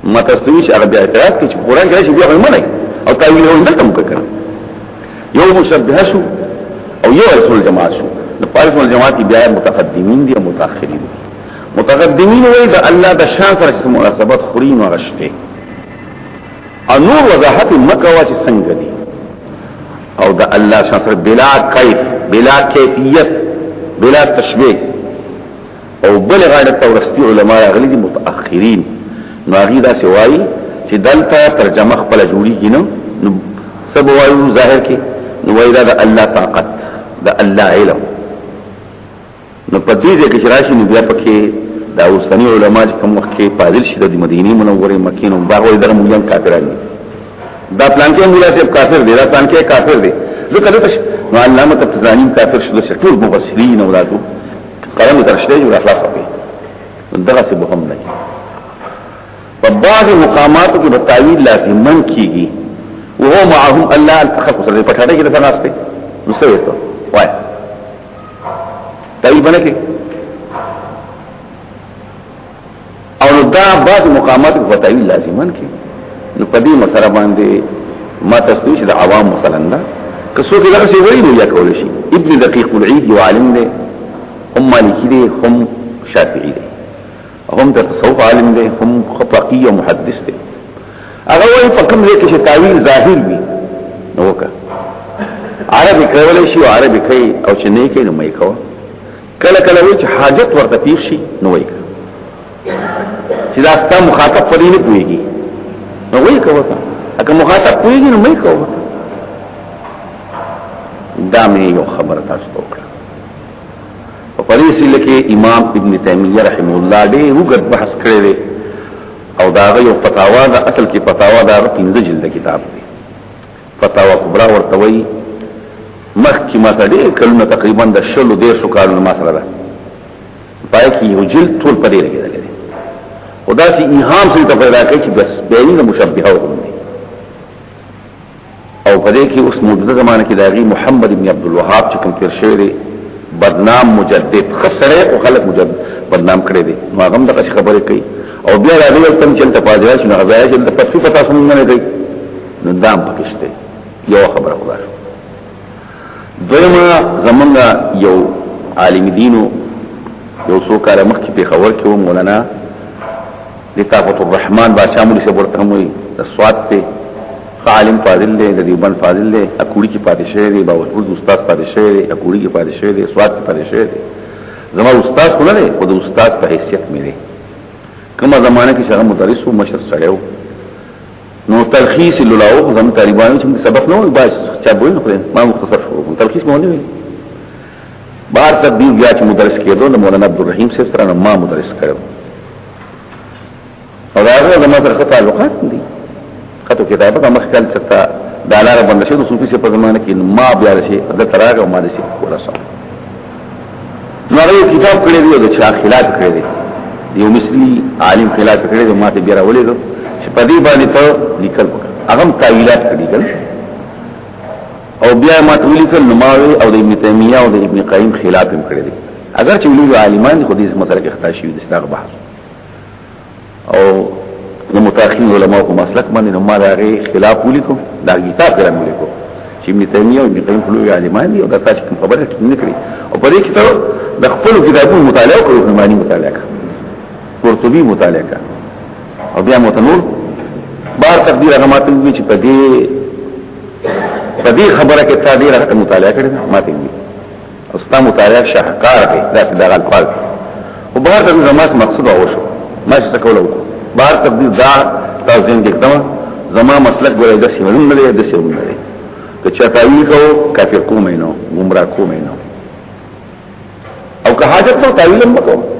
متصویش هغه بیا اعتراض کوي چې قرآن کې بیا هم نه او تعویل هم دلته مکړه یو مشبهه شو او یو رسول جماعت شو د پاره الجماعت بیا متقدمین دي او متأخرین دي متقدمین وای د الله د شان سره مناسبت خورین او غشته او نور وضاحت مکه وا چې څنګه دي او د الله شان سره بلا کیف بلا کیفیت بلا تشبیه او بل غاړه تورستی علماء غلي دي متأخرین نو هغه دا سوای چې دلته ترجمه خپل جوړیږي نو سب وایو ظاهر کې نو وای دا د الله طاقت د الله علم نو په دې کې چې راشي نو بیا پکې دا اوسنی علما چې کوم وخت کې فاضل شي د مدینه منورې مکې نو دا وایي دغه مليان کافران دي دا پلان کې مولا صاحب کافر دي دا پلان کې کافر دي ځکه دغه نو علامه تفزانی کافر شو د ټول مفسرین اولادو قلم درشته جوړ اخلاص کوي دغه څه به هم نه په بعض مقاماتو کې تعویل لازمن کیږي وهو معهم الله التخصص دې پټاړه کې د ناس ته نو څه وایي وای تعویل باندې کې او دا بعض مقاماتو کې تعویل لازمن کیږي نو په دې مسله باندې ما تسویش د عوام مثلا دا که څوک دغه څه وایي نو یا کول شي ابن دقیق العید یو عالم دی هم مالکی دی هم شافعی دی هم د تصوف عالم دی هم فقيه او محدث دی هغه وایي په کوم ځای کې چې تعویل ظاهر وي نو وکړه عربي کولای شي او عربي کوي او چې نه کوي نو مې کوه کله کله وایي چې حاجت ورته پیښ شي نو وایي چې دا ستاسو مخاطب پرې نه پويږي نو وایي کوه اګه مخاطب پويږي نو مې کوه دا مې یو خبره تاسو ته وکړه په پریسي لکه امام ابن تیمیه رحم الله دې وګت بحث کړی او دا یو فتاوا دا اصل کې فتاوا دا 15 جلد کتاب دی فتاوا کبرا ورته وی مخکې ما ته دې کلمه تقریبا د شلو دې شو کارونه ما سره ده پای کې یو جلد ټول پرې لګیدل دي خدا سي ایهام سره ته پیدا کوي چې بس بیان مشبهه وګڼي او په دې کې اوس موجوده زمانه کې داغي محمد ابن عبد الوهاب چې کوم تیر شوی بدنام مجدد خسره او خلق مجدد بدنام کړی دي نو هغه د خبرې کوي او بیا راځي تم چې ته پاجا شنو غواړي چې د پښتو پتا څنګه نه دی نو دام پکشته یو خبره خبره دویمه زمونږ یو عالم دینو یو څو کال مخکې په خبر کې و مولانا لطافت الرحمن بادشاہ مولوی صاحب ورته وایي د سواد ته عالم فاضل دی د دیوبند فاضل دی اکوړي کې پادشاه دی باوجود استاد پادشاه دی اکوړي کې پادشاه دی سواد کې پادشاه دی زما استاد خو نه دی خو د استاد په حیثیت مې دی کومه زمانه کې څنګه مدرس او مشر سړیو نو تلخیص لولاو زم طالبانو چې سبق نو باز چا بول نه ما مختصر شو تلخیص مونږ نه وی بار تدبیر بیا چې مدرس کېدو نو مولانا عبدالرحیم صاحب سره ما مدرس کړو او دا هغه زما سره تعلقات دي خطو کتابه کا مخکل چتا دالار بند شي د صوفي سے په زمانه کې ما بیا شي د تراغ او مال شي ولا سم نو هغه کتاب کړی دی د چا خلاف کړی دی یو مصری عالم خلاف کړی دی ماته بیا راولې دو چې په دې باندې ته لیکل وکړه هغه تعویلات کړی کړ او بیا ماته لیکل نماوي او د ابن تیمیه او د ابن قیم خلاف هم کړی دی اگر چې لوی عالمان خو دې مسله کې خطا شي د ستغ بحث او نو متأخرین علماء کو مسلک باندې نو ما دا خلاف ولیکو دا کتاب درم ولیکو چې ابن تیمیه او ابن قیم خلوی عالمان دي او دا تاسو کوم خبره نه کړی او په دې کې ته د خپل کتابونو مطالعه کوو معنی مطالعه قرطبي مطالعه او بیا متنور بار تقدیر هغه ماته وی چې په دې خبره کې تا ډیر راته مطالعه کړې ماته وی او ستا مطالعه شاهکار دی دا څه دغه الفاظ او بار د زماس مقصود او شو ما څه کولو بار تقدیر دا تاسو څنګه کوم زما مسلک ګورې د سیمون نه دی د سیمون نه دی که چا تعویل کو کافر کوم نه گمراه کوم نه او که حاجت نو تعویل هم وکړو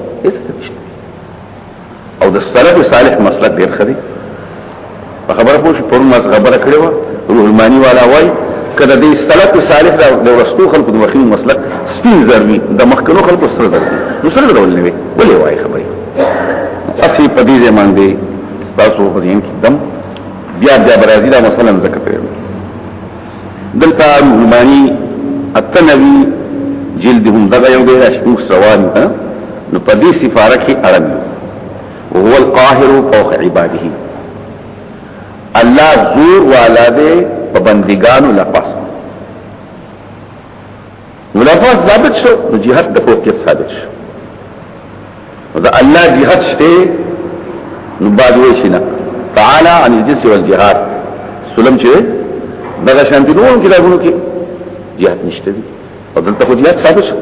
او د سلف صالح مسلک ډیر خري په خبره پوه شو په ما خبره کړې و روح المانی والا وای کله د سلف صالح د رسول خلق د مخین مسلک سپین زرمي د مخکنو خلق سره زرمي نو سره ډول نه وي ولې وای خبره اصلي په دې ځمان دي تاسو په دې کې دم بیا برازیل مثلا ذکر کړو دلته المانی التنوي جلدهم دغه یو دی اشوف سوال نو په دې سفاره کې اړم وهو القاهر فوق عباده الله زور والا دے پابندگانو لپس نو لپس ثابت شو نو جهاد د فوقیت ثابت شو دا الله جهاد شته نو بعد وشینا تعالی عن الجنس والجهاد سلم چې دغه شانتي نو کتابونو کې جهاد نشته دي او دلته خو جهاد ثابت شو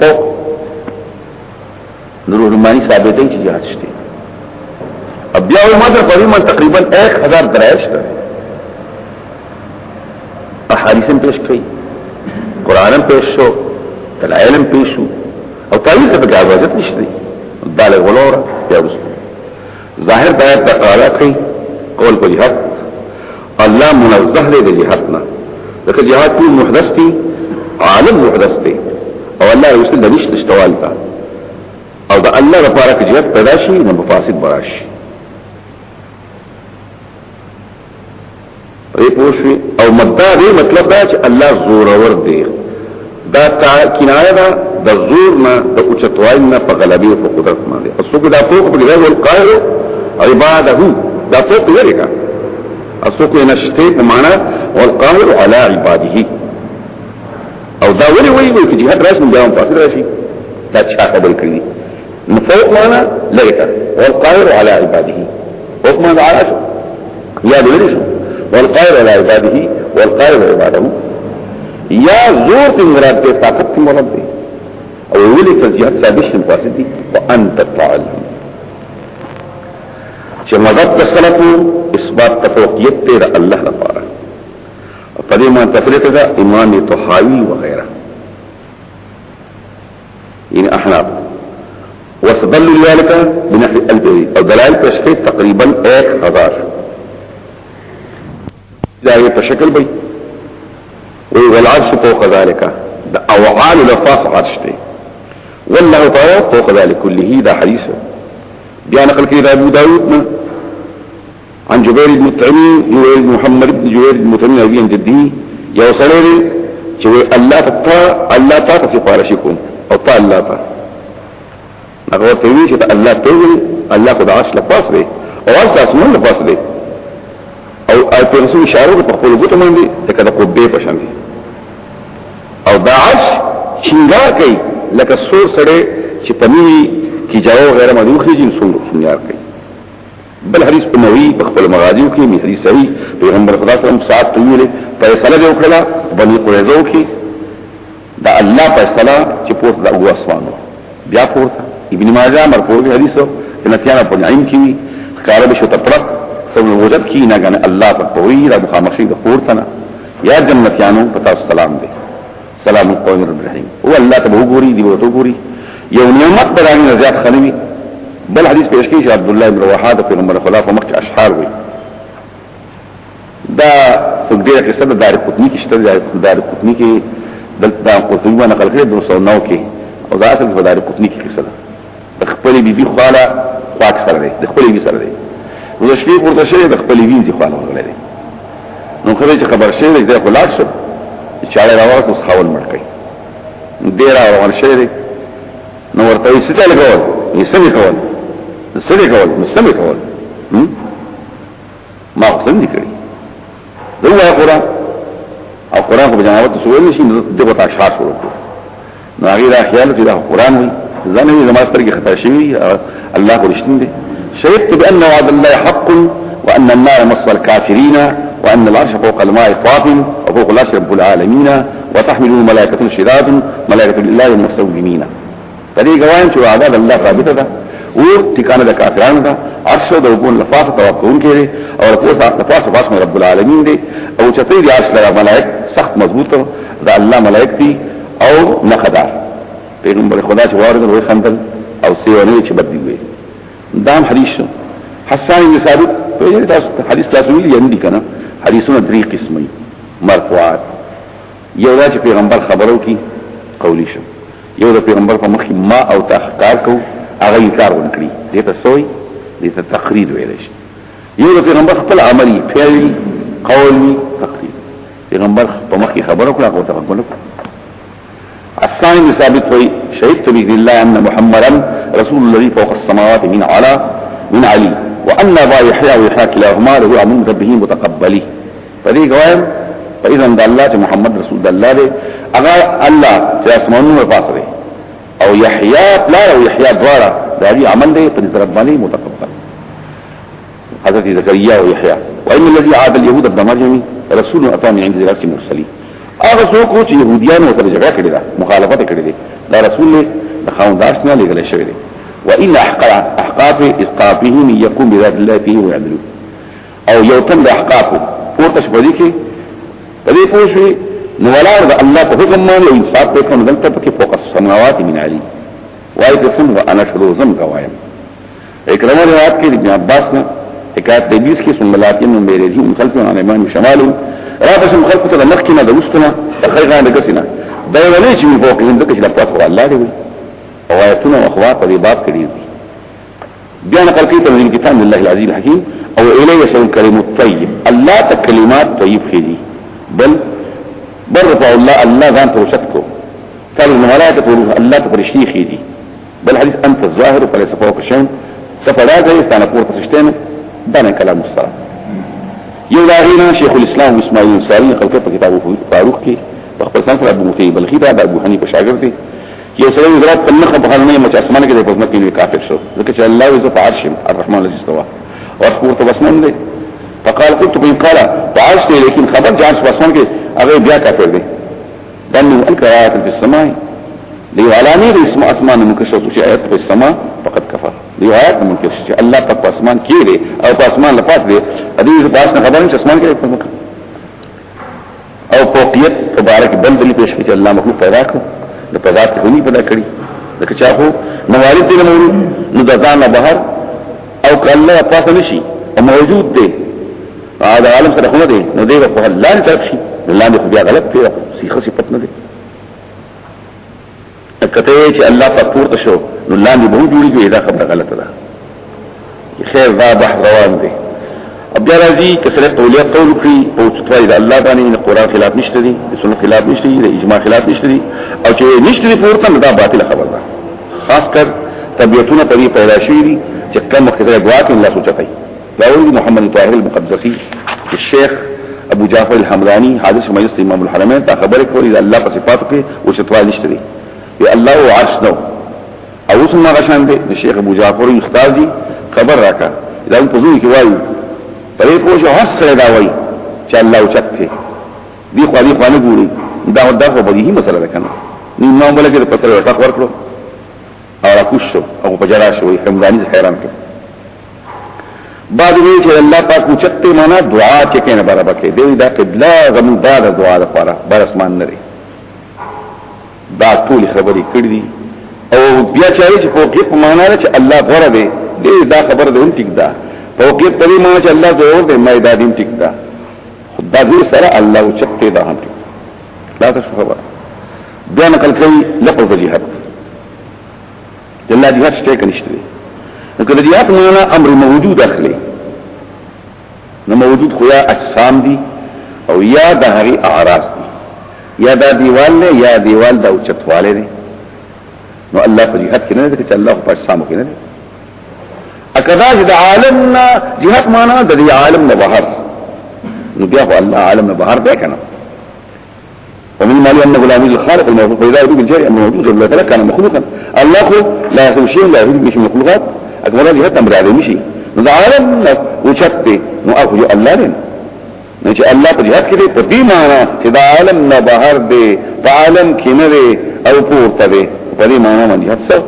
نور رحمانی ثابت دی چې جهاد شته بیا و مدر قریبا تقریبا 1000 درایش ده احادیثم پیش کړي قرانم پیش شو دلایلم پیش شو او تاریخ په اجازه نشته بالغ ولور یا رسول ظاهر بیان تقالا کوي قول په جهاد الله منزه دی د جهادنا ځکه جهاد ټول محدث دي عالم محدث دي او الله رسول د نشته اشتوال کا او د الله لپاره کې جهاد پیدا شي نو مفاسد براشي ریپوشوی او مدعا دی مطلب دا چې الله زور ور دی دا کنایه دا د زور نه د اوچتوالنا په غلبي او قدرت باندې اسوک دا فوق په غیر القاهر عباده دا فوق ورګه اسوک نشته په معنا والقاهر على عباده او دا وی چې جهاد راشي دا مفاسد راشي دا چا خبر کوي نو فوق معنا لګه والقاهر على عباده فوق معنا على شو یا دې شو والقاهر على عباده والقاهر عباده یا زور تی مراد دے طاقت تی مراد دے او اولی فزیاد ثابت شنفاسد دی وانت تعلم چه مدد تسلطو اثبات تفوقیت تے دا اللہ لپارا فدیمان تفلیت دا امام طحاوی وغیرہ یعنی احناب وصدلوا لذلك بنحو البعيد او دلائل تشخيص تقریبا 1000 دائره په شکل بي والعرش فوق ذلك اوعال لفاص عرش دي والله تعالى فوق ذلك كله ده حديث بيان نقل كده ابو داود عن جبير بن مطعم جبير بن محمد بن جبير بن مطعم ابي عن جدي يوصلني چې الله تعالی سفارشكم او تعالی الله تعالی هغه ته وی چې الله ته الله خدای عرش لفاص دي او عرش اسمان لفاص دي او په رسول اشاره په خپل ګوتو باندې لکه د قبه په شان دي او دا عرش شینګار کوي لکه سور سره چې پنی کی جاو غیر مدوخي جن سور شینګار کوي بل حدیث په نووي په خپل مغازیو کې می حدیث صحیح پیغمبر خدا صلی الله علیه وسلم ساعت طویله فیصله وکړه بني قریظه کې دا الله فیصله چې پوس د ابو اسوان بیا پورته ابن ماجه مرفوع حدیثو جنتیان په نعیم کې قال بشو تطرق سو وجد کی نه غن الله په توحید او خامخي د پورتنه یا جنتیانو پتا سلام دې سلام قوم رب الرحیم هو الله ته وګوري دی وته وګوري یو نعمت برانی زیات خنوي بل حدیث پیش کیږي عبد الله بن رواحه د پیغمبر خلافه مخ اشعار وي دا څنګه قصه د دار قطنی کې شته دار قطنی کې دلته قطنی باندې نقل کړي 209 کې او دا اصل د دار قطنی کې قصه ده خپل بیبي خاله پاک سره ده د خپل بیبي سره ده نو شپې ورته شي د خپل وینځي خاله ورغلې نو خبره چې خبر شي د خلاص شو چې اړه راوځي اوس خاول مړ کړي ډیر روان شي نو ورته یې څه لګول یې سمې کول سمې کول ما څنګه دي کړی دغه قرآن او قرآن په جنابت سوال نشي دغه تاشا شروع نو هغه دا خیال چې دا قرآن وي ځنه زما سترګې خطا شي الله ورشتين دي شهدت بأن وعد الله حق وأن النار مصر الكافرين وأن العرش فوق الماء طاف وفوق العرش رب العالمين وتحمله ملائكة شداد ملائكة لله المستوجمين فدي قوائم شو عذاب الله ثابتة ده وتكان ده كافران ده عرش ده وقون لفاظ توقعون كده او لفاظ فاسم رب العالمين ده او چطي دي عرش لها ملائك سخت مضبوطة ده الله ملائك دي او نخدار پیغمبر خدا چې وارد وي خندل او سیونه چې بدلی وي دام حدیث حسان بن ثابت په تاسو حدیث تاسو ویل یندي کنه حدیثونه درې قسمه مرفوعات یو دا چې پیغمبر خبرو کی قولی شو یو دا پیغمبر په مخ ما او تحقیق کو هغه انکار ونکړي دې ته سوې دې ته تقریر ویل شي یو دا پیغمبر خپل عملي فعلي قولي تقریر پیغمبر په مخ خبرو کړه او تقبل الثاني بن ثابت وي شهدت بإذن الله أن محمدا رسول الذي فوق السماوات من علي وان ابا يحيى ويحيى كلاهما له امر ربه متقبلي فدې ګوایم فاذا ان الله محمد رسول الله دې اگر الله چې اسمانونو پاس دی او يحيى لا او يحيى دوارا دا عمل دې په رباني متقبل حضرت زكريا ويحيى وان الذي عاد اليهود ابن مريم رسول اتى من عند ذات المرسلين هغه څوک چې يهوديانو سره جګړه کړې ده مخالفت کړې ده دا رسول له خاونداشنا لګل شوی دی وان احقاف اسقافهم يقوم بذات الله فيه ويعدل او يوتم الاحقاف پورتش بدی کې دې پوښي نو ولار ده الله په حکم باندې انصاف وکړي نو دلته کې فوق السماوات من علي وای قسم وانا شروع زم قوایم اکرام روایت کې ابن عباس نے حکایت د 20 کې ثم لاتین من بیرجی مخالف عن ایمان شمال را بس مخالف ته مخکنه د وستنه تخیغه د کسنه دا ولې چې فوق هند کې لپاس الله دی او آیتونه او اخوات په باب کې دي بیا نقل کوي تنزيل کتاب الله العزيز الحكيم او الیه شیء کریم الطیب الله تکلمات طیب خېږي بل برفع الله ځان ته وشت کو قال الملائکه تقول الله تفرشتي خېږي بل حديث انت الظاهر فليس فوق شيء سفرا ده استانه پور پسشتنه دا نه کلام مسترا یو لاغینا شیخ الاسلام اسماعیل انصاری خلقه په کتابو فاروق کې په خپل ځان سره ابو مطیع بلخی دا ابو حنیفه شاګرد دی یو سره حضرت کله په خلنه مچ اسمانه کې د حکومت کې کافر شو ځکه چې الله عز عرش الرحمن الذي استوى واسمه تبسمن دی فقال قلت بين قال وعرش لكن خبر جانس واسمان کې هغه بیا کافر دی دنه انکرات في السماء دی علامه اسم اسمان منکشف شي آیات په السماء فقد كفر دی آیات منکشف چې الله په اسمان کې دی او په اسمان لپاس دی حدیث باس نه خبرن چې اسمان کې او فوقیت تبارک بل دلی پیش کې الله مخلوق پیدا کړ د پیدا کړي پیدا کړی لکه چا هو موارد دی مولود نو د ځان بهر او کله پاسه نشي او موجود دی دا عالم سره خو نه دی نو دی په الله طرف شي الله دې بیا غلط دی سیخه صفت نه دی کته چې الله په پورته شو نو الله دې به جوړیږي دا خبره غلطه ده خیر دا بحث روان دی بیا راځي کسره تولیه قول کوي او چې دا الله باندې قرآن خلاف نشته دي سنت خلاف نشته دي اجماع خلاف نشته دي او چې نشته دي پورته دا باطل خبره ده خاص کر طبيعتونه په پیدا شي دي چې کوم خدای دعات الله سوچي راوي محمد طاهر المقدسي الشيخ ابو جعفر الحمداني حادث مجلس امام الحرمين تا خبره کوي الله په صفاتو کې او شتوال نشته دي یا الله عرش نو او ثم غشان دي الشيخ ابو جعفر الاختازي خبر راکا دا په ځوی کې وایي پرې پوښه حسره دا وایي چې الله اوچته دی خو نه ګوري دا په بدیهي مسله ده کنه نو بل کې په تر ټاک ورکړو او راکوشو او په جرا شوی حمداني حیران کړ بعد وی چې الله پاک اوچته معنا دعا چې کنه برابر کې دی دا قبله زمون دا دعا لپاره بر اسمان نه لري دا ټول خبرې کړې دي او بیا چې فوقیت په معنا چې الله غره دی دا خبر ده ټیک ده فوقیت په معنا چې الله زور دی مې دا دین ټیک ده خدای دې سره الله اوچته ده هم لا تاسو خبر بیا نقل کوي لفظ جهاد الله جهاد شته کنيشته نو کله جهاد معنا امر موجود اخلي نو موجود خو یا اجسام دي او یا د هغه اعراض دي یا دا دیوال نه یا دیوال دا اوچتواله دي نو الله په جهاد کې نه دي چې الله په اجسامو کې نه دي اکذا د عالمنا جهاد معنا د عالم نه بهر نو بیا الله عالم نه بهر ده کنه ومن مالي أنه لا يجوز الخالق الموجود فإذا يدوك الجاري أنه موجود الله تعالى كان مخلوقا الله لا يخلق شيء لا يخلق مش مخلوقات أكبر هذه هتا مرعب مشي نذا عالم وشبه نؤخذ الله لن نجي الله بجهات كده فدي معنى كده عالم نبهر دي فعالم كنا دي أو پورتا دي فدي معنى من جهات سو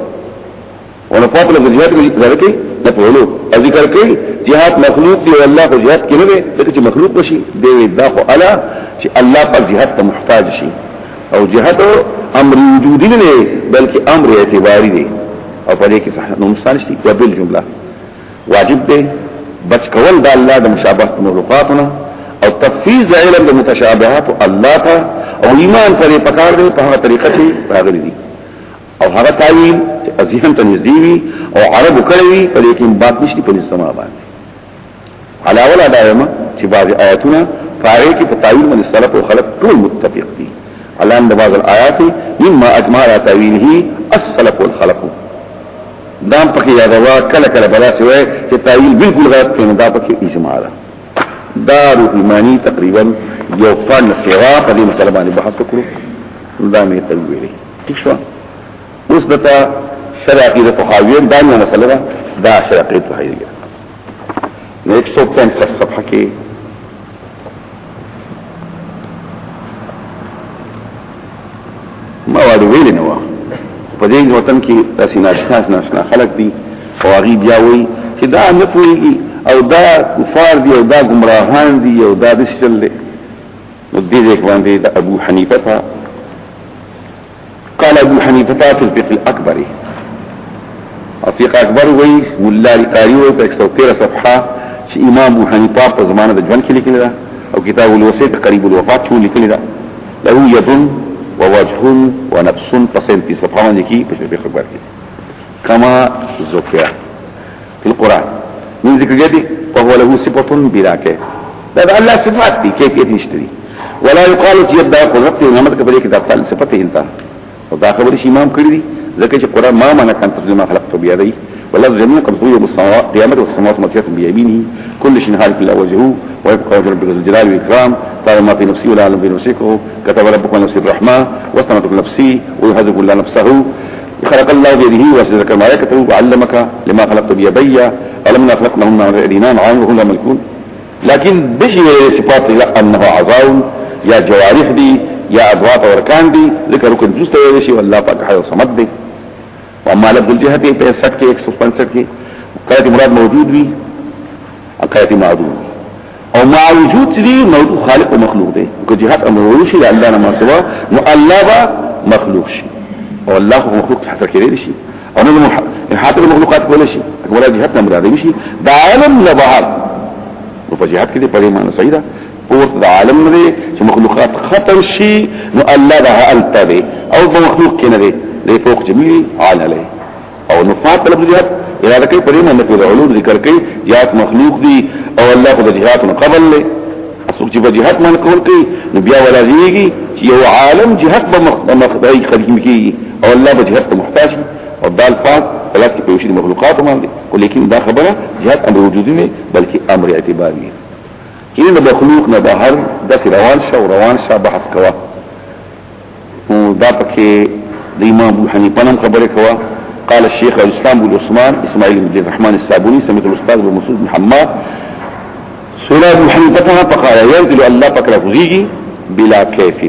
ونفاط لك جهات ذلك نفعلو الذكر كي جهات مخلوق دي والله بجهات كنا دي لكي مخلوق بشي دي داخو ألا چې الله پر جهاد ته محتاج شي او جهاد امر وجودي نه بلکې امر اعتباري دی او په دې کې صح نو مثال شي او بل جمله واجب دی بچ کول د الله د مشابهت مخلوقاتنا او تفویض علم د متشابهات الله ته او ایمان پرې پکار دی په هغه طریقه چې راغلي دي او هغه تعین چې ذهن ته نږدې وي او عربو کړی په دې کې بات نشي په سما باندې علاوه دا دایمه چې بعض آیاتونه فارغ کی تاویل من السلف والخلف طول متفق دي على ان بعض الايات مما اجمع على تاويله السلف والخلف دام پکې یادوا کله کله بلا سوی چې تعویل بالکل غلط کړي دا پکې اجماع ده دا روح ایمانی تقریبا یو فن سوا په دې مسله باندې بحث وکړو دا مې تلوي ٹھیک شو اوس دته شرع عقیده طحاویین دا نه مسله ده دا شرع عقیده طحاویین 165 صفحه کې ما وایي ویل نه و په دې وطن کې تاسو ناشنا خلک دي فواغی بیا وایي چې دا نه پوهیږي او دا کفار دي او دا گمراهان دي او دا د شل دي نو دې باندې د ابو حنیفه قال ابو حنیفه في الفقه الاكبر الفقه الاكبر وایي مولا القاری په 113 صفحه چې امام ابو حنیفه په زمانه د ژوند کې لیکل دا او کتاب الوصیت قریب الوفات کې لیکل دا له يد ووجه ونفس فصل في صفحه باندې کې په فقه الاكبر کې كما ذکر في القران من ذکر جدي وهو له صفه بلا كيف دا الله صفات دي كيفيه نشته ولا يقال يد قدرت نعمت کبره کې دا تعالی صفته انت او دا خبر شي امام کړی دي ځکه چې قران ما كان ترجمه خلقت بيدي والله جميع قبضيه بالسماوات قيامته والسماوات مطيات بيمينه كل شيء خالق الا وجهه ويبقى وجه ربك ذو الجلال والاكرام قال ما في نفسي ولا اعلم في نفسك كتب ربك نفسي الرحمه واستمت نفسي ويهذب الله نفسه خلق الله بيده وسجدك ملائكته وعلمك لما خلقت بيدي ولم خلقناهم من ايدينا نعم وهم لا ملكون لكن بشي صفات انه اعضاء يا جوارح دي يا اضواء واركان دي ذكر ركن جزء ويشي والله پاک حي وصمد دي واما لفظ الجهه په 65 کې 165 کې قید مراد موجود وي او قید معدوم او مع وجود دي موجود خالق او مخلوق دي کو جهات امر شي الله نه ما سوا نو الله مخلوق شي او الله مخلوق تحت كده شي او نو حاطط المخلوقات ولا شيء ولا جهات نه مراد شي دا عالم لا بحر نو په جهات کې په معنی صحیح ده قوت دا عالم نه چې مخلوقات ختم شي نو الله ده التبي او مخلوق کې نه دی فوق جميع عال عليه او نفات طلب جهات اراده کوي پرې باندې په علوم ذکر کوي جهات مخلوق دي او الله خو د جهات قبل له اسوک چې جهات من کول کوي نو بیا ولا دیږي چې یو عالم جهات به مخدای خدمت کوي او الله به جهات محتاج او دال فاض ثلاث کې په شی مخلوقات باندې ولیکن دا خبره جهات امر وجودي نه بلکې امر اعتباري کله مخلوق نه بهر د روان شه بحث کوا دا پکې د امام ابو حنیفه نن خبره کوا قال الشيخ الاسلام ابو عثمان اسماعيل بن الرحمن الصابوني سمعت الاستاذ ابو مسعود بن حماد سئل ابو حنيفه فقال ينزل الله فكره فزيجي بلا كيف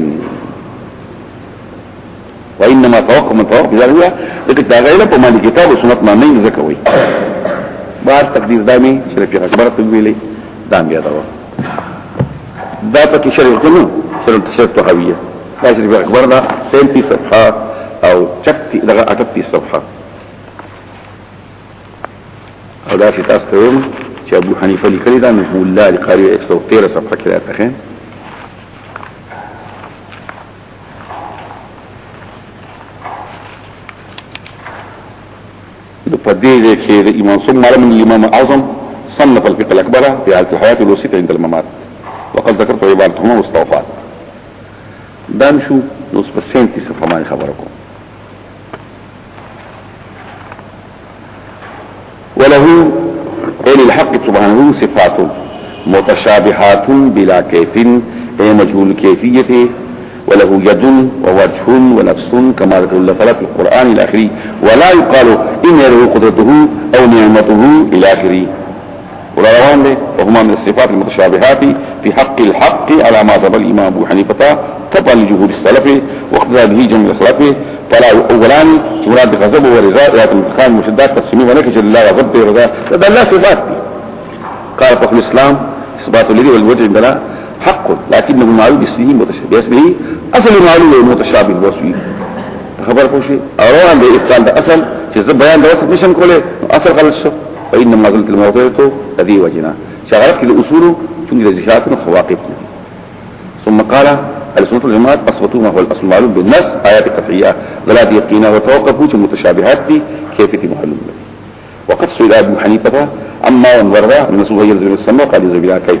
وانما توقف من توقف ذلك لكن دا غيره په معنی کتاب او سنت باندې نه ځکوي بار تقدیر دامي شرف خبره ویلې دام بیا دا پکې شرف کنه شرف تحویه شرف اکبر دا 37 صفحه او 38 صفحه او دا چې تاسو ته ویم چې ابو حنیفه لیکلی دا نحو الله لقاری 113 صفحه کې راځي په دې کې د امام ثم علم الامام الاعظم صنف الفقه الاكبر في حالة الحياه الوسيطه عند الممات وقد ذكرت عبارتهما مستوفات دا شو نو په 37 صفحه باندې خبره کوم وله إلى الحق سبحانه صفات متشابهات بلا كيف أي مجهول كيفية وله يد ووجه ونفس كما ذكر الله تعالى في القرآن إلى آخره ولا يقال إن له قدرته أو نعمته إلى آخره ولا روان له وهما من الصفات المتشابهات في حق الحق على ما ذهب الإمام أبو حنيفة تبعا لجهود السلف واقتدى به جميع السلف فلا أولان مراد غضب ورضاء ذات الانتقام مشدات تقسيمه ونكش لله غضب ورضاء هذا لا صفات قال فقه الإسلام إثبات الذي والوجه عندنا حق لكنه معلوم باسمه أصل معلوم متشابه الوصفي خبركم شيء أروان بإبطال ده أصل شيء بيان ده وصف نشان كله أصل غلط شو فإنما زلت الموضوع الذي وجنا شغلت الأصول تنجد زشاتنا وخواقفنا ثم قال السنة والجماعة أصبتوا هو الأصل المعلوم بالنص آيات القطعية ولا يقينا وتوقفوا المتشابهات دي كيفية معلوم وقد سئل أبو حنيفة عما وانورده من سوء ينزل من السماء قال ينزل بها كيف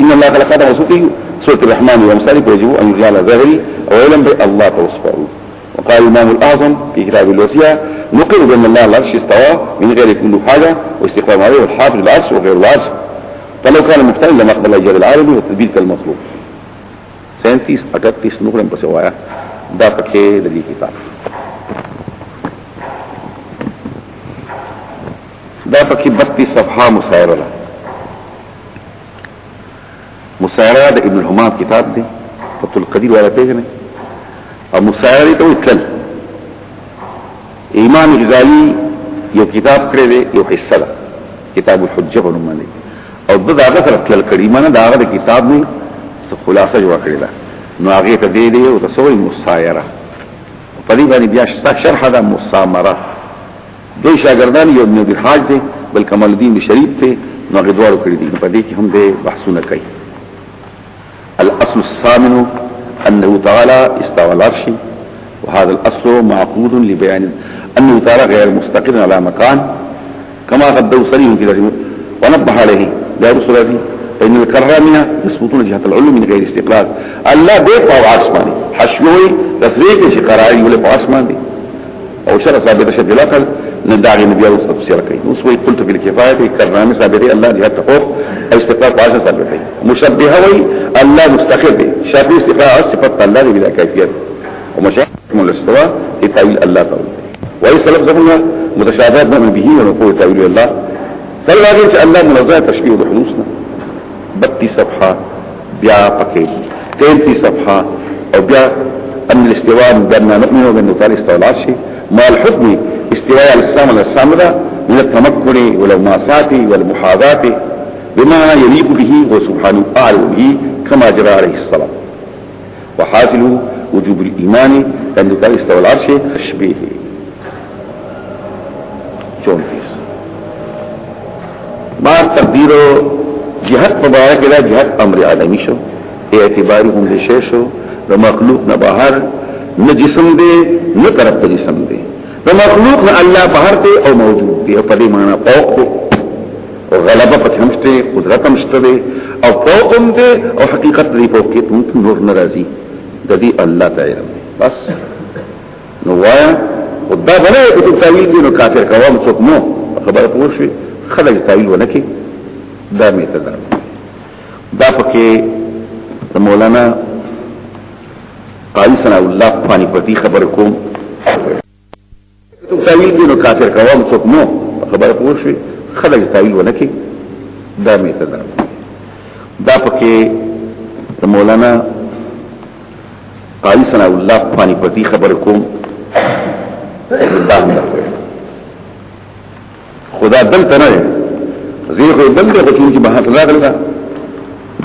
إن الله خلق هذا وصفه سورة الرحمن ومثاله فيجب أن يرجع على ظاهري أولا بي الله توصفه وقال الإمام الأعظم في كتاب الوصية نقر بأن الله على العرش استوى من غير كل حاجة واستقام عليه والحافظ العرش وغير العرش فلو كان مفترض لما أقبل الإيجاد العربي والتدبير كالمطلوب 37 38 نقرم بس هوايا دا پکې د دې کتاب دا پکې 32 صفحه مسایره ده مسایره د ابن الحمام کتاب دی فتح القدیر والا پیژنه او مسایره ته وکړل امام غزالی یو کتاب کړی دی یو حصہ ده کتاب الحجه په نوم باندې او دغه سره تل کړي مانه داغه د کتاب نه خلاصه جوړ کړی ده نو هغه ته دی او تسوي مسایره په دې باندې بیا شرح ده مسامره دوی شاګردان یو ابن الحاج دی بل کمال الدین شریف ته نو هغه دوړو کړی دي په دې کې هم دې بحثونه کوي الاصل الثامن انه تعالى استوى العرش وهذا الاصل معقود لبيان انه تعالى غير مستقر على مكان كما قد صريح كده ونبه عليه لا رسول الله فإن الكرامين يثبتون جهة العلم من غير استقلال الله بيت او عاصماني حشوي تصريح شي قرائي ولا عاصماني او شرع ثابت شد الاقل ندعي النبي او تفسير كاي وسوي قلت في الكفايه كرامه ثابت الله جهة الحقوق او استقلال عاصم ثابت مشبهه وي الله مستقل شابه استقلال صفات الله بلا كيفيه ومشاهد الاستواء في تاويل الله تعالى وليس لفظنا متشابهات من به ونقول تاويل الله فلا ان الله منزه تشبيه بحدوثنا 32 صفحه بیا پکې 33 صفحه او بیا ان الاستواء بأننا نؤمن بأنه تعالى استوى العرش مع الحكم استواء الاسلام على السامرة من التمكن والماسات والمحاذات بما يليق به وسبحانه أعلم به كما جرى عليه الصلاة وحاصل وجوب الإيمان بأنه تعالى استوى العرش تشبيه 34 ما تقدير جهت مبارک الى جهت امر عالمی شو اعتباری هم دشه شو د مخلوق نه بهر نه جسم دی نه طرف ته جسم دی د مخلوق نه الله بهر دی او موجود دی په دې معنی فوق او غلبه په همشته قدرت همشته دی او فوق هم دی او حقیقت دی فوق کې نور ناراضي د دې الله تعالی بس نو وایا خدای بلې کتب تعویل دی نو کافر کوم څوک نو خبره پوښي خلک تعویل ونکي دا میته دا پکې مولانا قاری ثنا الله پانی پتی خبر کوم کتب تعویل دی نو کافر کوم څوک نو خبره پوښي خلک تعویل ونکي دا میته دا پکې مولانا قاری ثنا الله پانی پتی خبر کوم دا خدا دلته نه زیغ بل ده بچون کی بحث راغل دا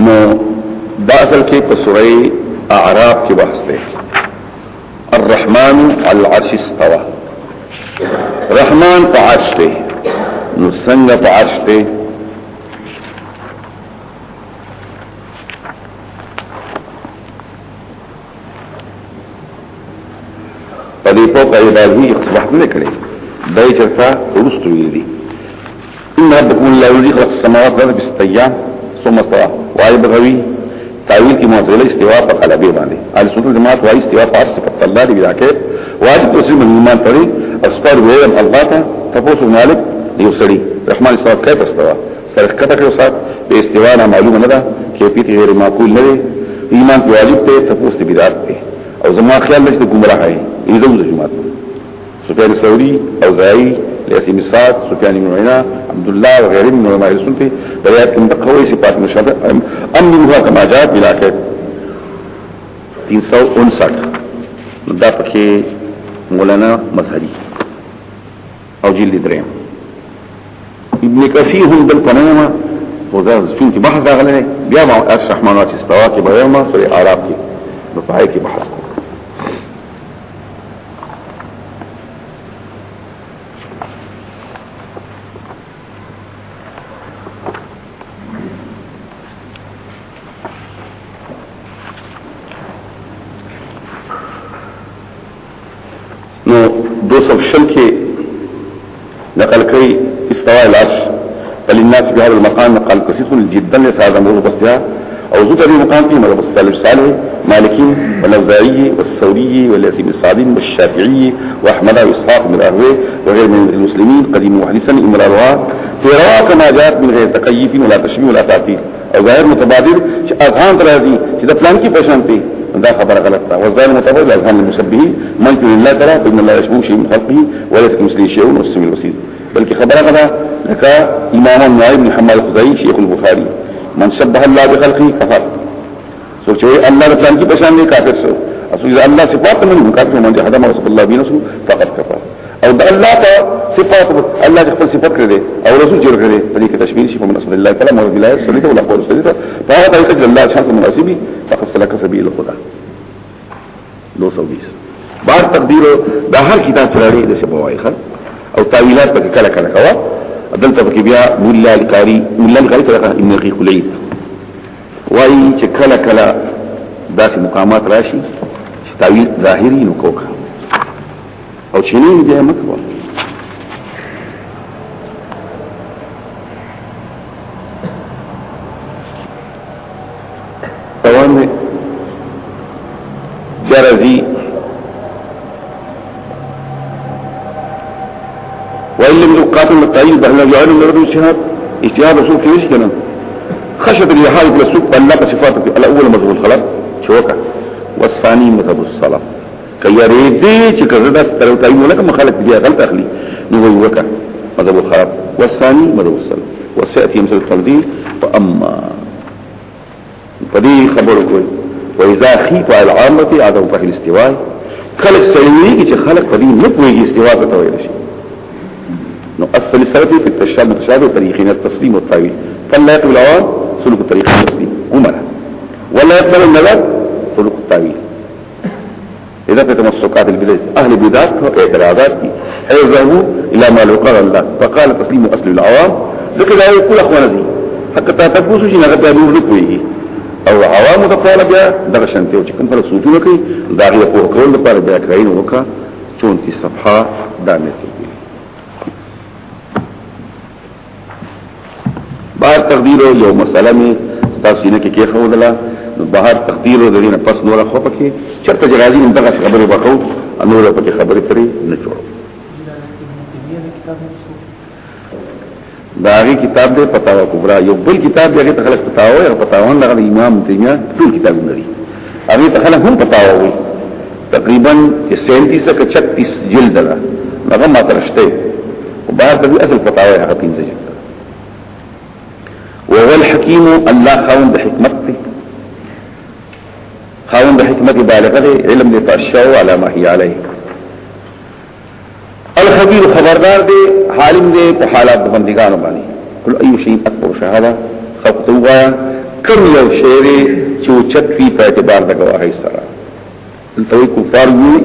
نو دا اصل کې په سورې اعراف کې بحث ده الرحمن على العرش استوى رحمان په عرش ده نو څنګه په عرش ده په دې په اړه د اصلاح نه کړي دای چرته ورستو دي إن ربكم الله الذي خلق السماوات والأرض في 6 أيام ثم استوى وآي بغوي تعويل کی معتزله استواء په قلبه باندې اهل سنت جماعت وايي استواء په صفت الله دی بیا کې واجب تسلیم ایمان پرې اسپار ویم الله ته تاسو مالک یو سړي رحمان استواء کیف استواء سره کته کې اوسات به استواء نه معلومه نه ده کیفیت غیر معقول نه دی ایمان په واجب ته تاسو ته بدعت ده او زما خیال نشته گمراه هي ایزو جماعت سفیان ثوری اوزاعی لاسم سعد سفیان بن عيينة عبد الله وغيرهم من علماء السنة روایات کې متقوی صفات مشابه امنها كما جاءت بلا کې 359 دا پکې مولانا مظهری او جلد دریم ابن کثیر هم بل پنامه وزار چونکی بحث داغله بیا ما الرحمنات استوا کې بیان ما سورې اعراف کې په پای کې بحث نقل كي استواء العرش فللناس بهذا المقام مقال كثير جدا ليس هذا موضوع بس او ذكر المقام فيه مذهب السلف الصالح مالكين والأوزاعي والثوري والياسين بن سعد والشافعي وأحمد وإسحاق بن راهويه وغير من المسلمين قديم وحديثا إمرارها في رواة كما جاءت من غير تقييف ولا تشبيه ولا تعطيل او ظاهر متبادل چې اذهان ترازي چې د پلان کې پېښانته دا خبره غلط ده والظاهر متبادل اذهان المشبهين ممكن لله تعالى بان الله يشبه شيء من خلقه وليس كمثله شيء والسميع البصير بلکې خبره غدا لك امام النائب بن محمد الخزاعي شيخ البخاري من شبه الله بخلقه كفر سوچوي الله د پلان کې پېښانته کافر شو اصل اذا الله صفات من کافر من جحد ما رسول الله بنفسه فقد كفر او د الله ته صفات الله خپل صفات کړي او رسول جوړ کړي په دې کې تشبيه شي په رسول الله تعالی او بلای سلیته ولا قول سلیته فهذا طريقه الله شان مناسبي فقد سلك سبيل الخدا 220 بعد تقدیر د هر کتاب چلاري د سبوایخه او تعویلات په کله کله کوا دلته په بیا مولا القاری مولا القاری ته ان رقیق العید وای چې کله کله داسې مقامات راشي چې تعویل ظاهري نو کوکه او چنین دې مکو روان جرزي وإن لم يقاتل التعيين بأهلا يعلم من رضو اجتهاد رسول كيش كنا خشية اليحاول بالسوق بأن صفاتك الأول مذهب الخلق شوكا والثاني مذهب الصلاة كي يريدي چې کزدا سترو تایو لکه مخالف دي غلط اخلي نو وي وکا مذهب الخراب والثاني مذهب السلف وسياتي مثل التقدير واما فدي خبره کوي واذا خيف على العامه عدم فهم الاستواء خلق سيوي چې خلق فدي نه کوي استواء څه وایي شي نو اصل السلف في التشابه متشابه طريقين التسليم والتاويل فلا يقبل العوام سلوك طريق التسليم ومنع ولا يقبل النظر سلوك التاويل إذا تمسكات البدع أهل البدع واعتراضات حيزه إلى ما لو قال الله فقال تسليم أصل العوام ذكر لا يقول أخوانا زي حتى تتبوسوا شيء نغطى نور لكويه أو عوام تقال بها دغشنته وشكم فرق سوچونك داغي يقول قول لقال بها كرين وكا 34 صفحة دامت بعد تقديره يوم مسألة میں ستاسينة كي كيخ ودلا بهر تقدیر د دې نه پس نور خو پکې چرته جرازي من دغه خبره وکړو نور پکې خبره ترې نه جوړو داغي کتاب دې فتاوا کبرا یو بل کتاب دې ته خلک فتاوا او فتاوان دغه امام تیمیه ټول کتابونه دي هغه ته خلک هم فتاوا وي تقریبا 37 څخه 36 جلد ده هغه ما ترشته او بهر دې اصل فتاوا هغه 15 جلد وهو الحكيم الله خاون بحكمته خاون بحكمة بالغة علم دي تأشياء على ما هي عليه الخبير خبردار دي حالم دي وحالات بندگانو باني كل اي شيء اكبر شهادة خبطوها كم يو شيء چو چت في اعتبار دقواهي سرا انتوي كفار يوي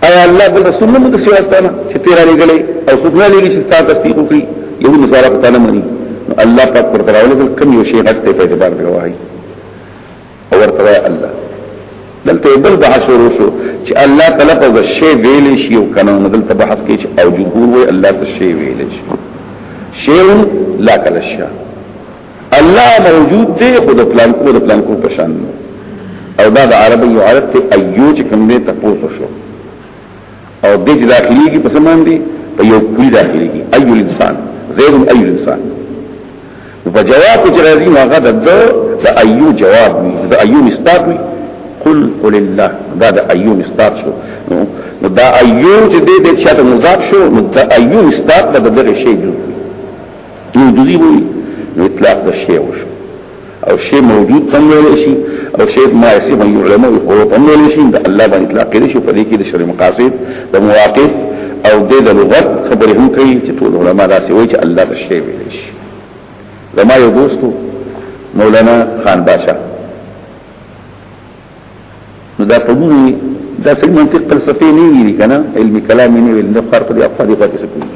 ايا الله بالرسول نمو دسيواستانا چه تیرا لگلے او سکنا لگی چستا تصدیقو کی یهود نصارا پتانا منی الله پاک پرتراولے کم یو شیء غټ په اعتبار دقواهي او ورته الله دلته بل بحث شروع شو چې الله تعالی په شی ویل شي او کنه دلته بحث کې چې او جمهور وی الله په شی ویل شي شی لا کله شی الله موجود دی خود پلان کو پشان او دا د عربی عادت ته ایو چې کوم دې تاسو شو او د داخلي کې په سمان دي په یو کلی داخلي کې ایو الانسان زید ایو الانسان فجواب جرازي ما غدا دا ايو جواب دا ايو مستاق قل الله دا ايو مستاق شو دا ايو چې دې چاته مضاف شو دا ايو مستاق دا دغه شی دی یو دوی وي اطلاق دا شی وشو او شی موجود تم ویل شي او شی ما يسمى علماء او تم ویل شي دا الله باندې اطلاق کړي شو په دې کې د شرع مقاصد د مواقف او د لغت خبرې هم کوي چې ټول علماء دا سوي چې الله دا شی ویل شي زما یو دوستو مولانا خان باشا نو دا پدونی دا سری منطق فلسفی نیوی کنا علمی کلامی نیوی دا خارق دی افادی خواتی سکونی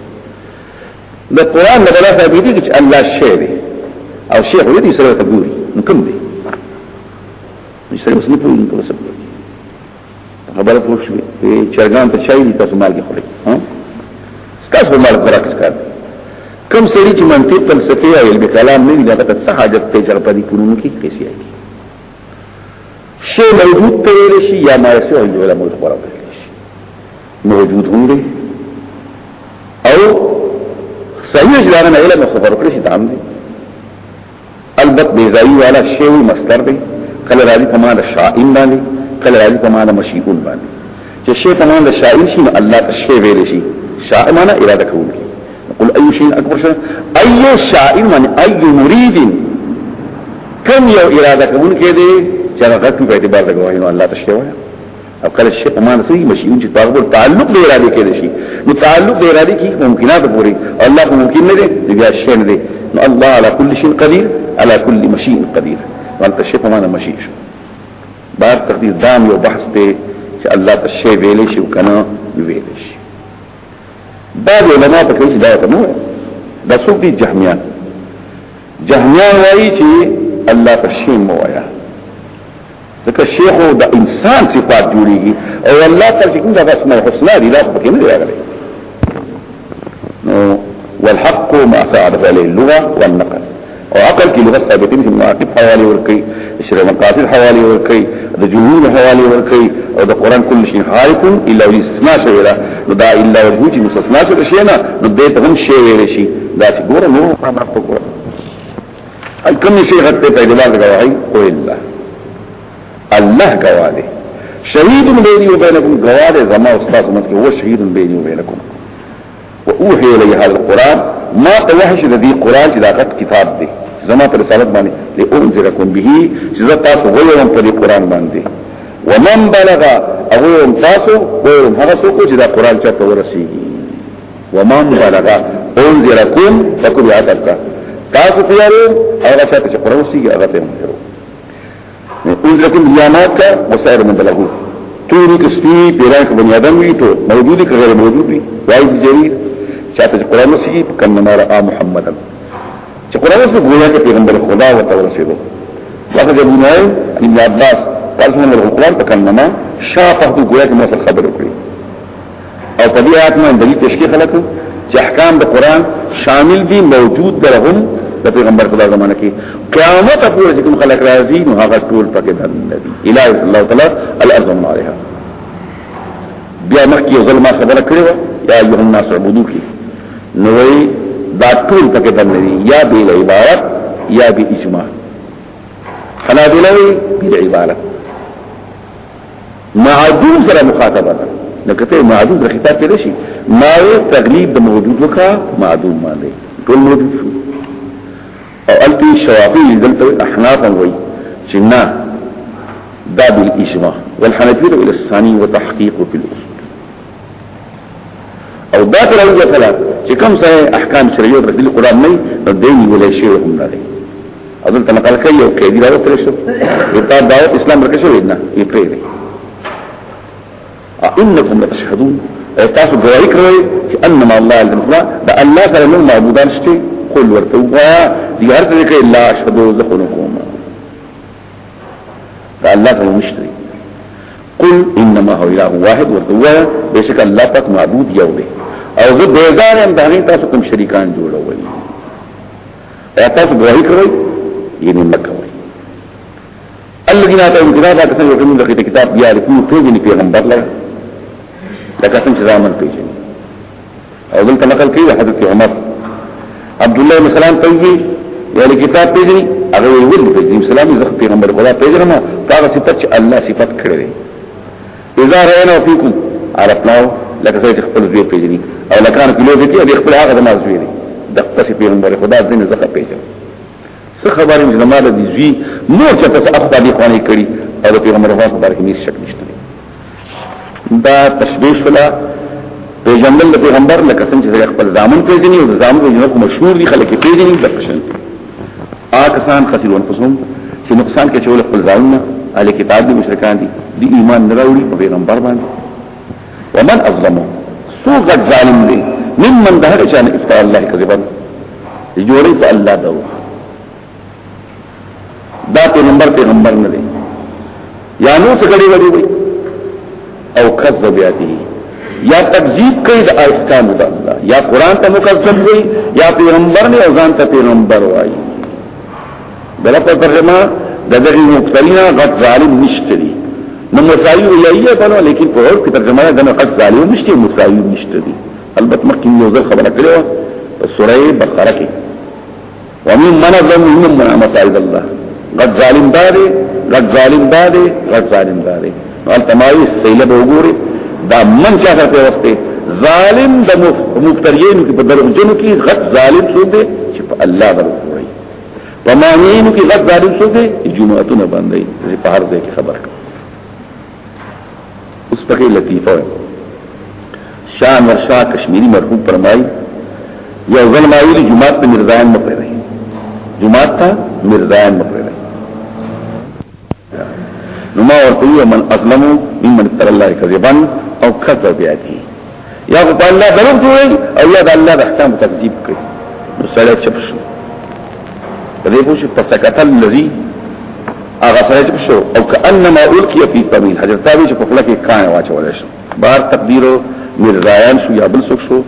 دا قرآن نبلا ثابتی کچھ اللہ شیع دی او شیع خویدی سر تبوری نو کم دی نو سر اس نپوی نو پرسک دی خبر پوشوی چرگان تا چای دی تاسو مال کی خوری ستاس پر مال خوراکس کار دی کم سری چې منطق فلسفي او علم کلام نه دي دا ته حاجت ته چر په دې پونو کې کیسه شی موجود ته ویل شي یا ما یسه او ولا مخبر ویل شي موجود هم دی او صحیح اجلانه نه علم خبر کړی شي دام دی البته بیزایی والا شی مصدر دی کله راځي په معنا شائن باندې کله راځي په معنا مشیئون باندې چې شی په معنا شائن شي الله ته شی ویل شي شائن معنا اراده کوي قل اي شيء اكبر شيء اي شائن من اي مريد كم یو اراده کوي کې دی چې هغه په اعتبار د غواړي نو الله ته شی وایي او کله شی په معنا سي مشیئون چې تعلق د اراده کې دی شي نو تعلق د اراده کې ممکنات پوری الله ممکن نه دی بیا شی نه دی نو الله على كل شيء قدير على كل مشيء قدير وانت الشيء معنا مشيء شو بار تقدیر دام یو بحث ته چې الله ته شی ویلې شي کنه ویلې شي بعض علماء په کې دا ته نو دا څوک دي جهميان وایي چې الله ته شی مو وایا ځکه شیخ د انسان صفات جوړيږي او الله تعالی څنګه د اسماء الحسنى دي لا پکې نه راغلي نو والحق ما ساعد عليه اللغه والنقل او عقل کی لغت ثابتین چې مناقب حوالی ورکی شرع مقاصد حوالی ورکی د جمهور حوالی ورکی او د قران کل شی خالق الا استثناء شویلا نو دا الا وجه چې مستثنا شي نه نو دې ته هم شی ویل شي دا چې ګوره نو ما په ګوره ال کوم شی غته په اعتبار غواړي او الله غواړي شهید بيني وبينكم غواړي زما استاد مسکه هو شهید بيني وبينكم واوحي الي هذا القران ما توحش الذي قران چې دا کتاب دی زما پر رسالت باندې لانذركم به چې تاسو غوړم په قران باندې ومن بلغ او تاسو غوړم هغه څوک چې دا قران چاته ورسیږي ومن بلغ انذركم فكل عتبك تاسو تیارو هغه چاته چې قران ورسیږي هغه ته انذرو انذركم بیانات وسائر من بلغو توري کستی پیران که بنی آدم وی تو موجودی که غیر موجود وی واحد جریر چاہتا چې قرآن وسیږي کنما رأى محمدا چې قرآن وسیږي گویا که پیغمبر خدا ورته ورسېدو واخذ ابو نعیم ابن عباس قال سمع القرآن فکنما شافه گویا که موصل خبر وکړي او په دې آیات باندې دلیل تشکیل خلکو چې احکام د قرآن شامل دي موجود درهم د پیغمبر خدا زمانه کې قیامت پورې چې کوم خلک راځي نو هغه ټول پکې د نبی الهي صلی الله تعالی الازم علیها بیا مخکې ظلم خبره کړې یا ایه الناس عبدو کې نو دا ټول پکې د نبی یا بیل عبارت یا بی اجماع حنابلوی بیل عبارت معدوم سره مخاطبه ده نکته معدوم د خطاب کې شي ما تغلیب د موجود وکا معدوم باندې ټول موجود شو او التي الشوافي دلته احناف وي چنا دا بالاجماع والحنفيه الى الثاني وتحقيق في الاصول او دا ترونه فلا چې کوم څه احکام شرعيه د القران نه د دین ولا شی هم نه لري او دلته نقل کوي او کې دی راوته شو دا دعوت اسلام ورکه شو نه یې پرې دی انکم تشهدون تاسو ګواهی کوي چې انما الله الذي دا الله سره نو معبودان شته قل ورتوا دي هر څه کې لا اشهدوا ذخنكم دا الله ته مشتري قل انما هو اله واحد ورتوا بشک الله پاک معبود یو دی او زه بیزار هم دغه تاسو کوم شریکان جوړوي تاسو ګواهی کوي یې نه کوي الذين اتوا الكتاب كتب يقولون لك كتاب يعرفون توجني پیغمبر لکه څنګه زامن پیژني او دلته نقل کوي حضرت عمر عبد الله بن سلام کوي یعنی کتاب پیژني هغه ویل پیژني سلام زخ پیغمبر خدا پیژنم هغه صفات چې الله صفات کړی اذا راينا فيكم عرفناه لکه څنګه خپل ځای پیژني او لکان کلو دي چې خپل هغه د مازوي دي د خپل پیغمبر خدا دین زخ پیژني څه خبرې زماده دي زی نور چې تاسو خپل دي خواني کړی او پیغمبر خدا په باره کې هیڅ شک نشته دا تشبیه فلا پیغمبر د پیغمبر لکه څنګه چې خپل ځامن پیژني او ځامن پیژني مشهور دي خلک پیژني د قشن آکسان خسروا انفسهم چې نقصان کې چول خپل ځامن علي کتاب دي مشرکان دي دی ایمان نه راوړي په پیغمبر باندې ومن اظلموا سوق ظالم دي ممن ده چې افترا الله کذبا جوړي په الله دا پیغمبر نه دي یا نو څه غړي وړي او کذب یاتی یا تکذیب کوي د احکام د الله یا قران ته مکذب وي یا پیغمبر نه او ځان ته پیغمبر وایي بل په ترجمه دغه مبتلینا غټ ظالم نشته دي نو مساوی ویایه په لیکن په اور کې ترجمه ده غټ ظالم نشته مساوی نشته دي البته مخکې یو ځل خبره کړو سورې بقره کې ومن من ظلم من مساعد الله غټ ظالم داري غټ ظالم داري غټ ظالم داري نو تمایي سیلب وګوري دا من چا ته واسطه ظالم د مفتریین کې په درجنو کې غټ ظالم څوک دی چې په الله باندې په معنیینو کې غټ ظالم څوک دی جمعهتون باندې په هر ځای کې خبر کړ اوس په لطیفه شان ورشا کشمیری مرحوم فرمایي یا ظلمایي جمعات په مرزایان نه پېره جمعات ته مرزایان نه پېره نو ما ورته من ازلمو ممن تر الله کذبا او کذب یاتی یا په الله درو دوی او یا د الله د احکام تکذیب کوي نو سره چپ شو دې پوښي فسکتل الذی اغه سره چپ شو او کانما القی فی طویل حضرت ابي چې په خپل کې کان واچول شو بار تقدیر مرزایان شو یا بل څوک شو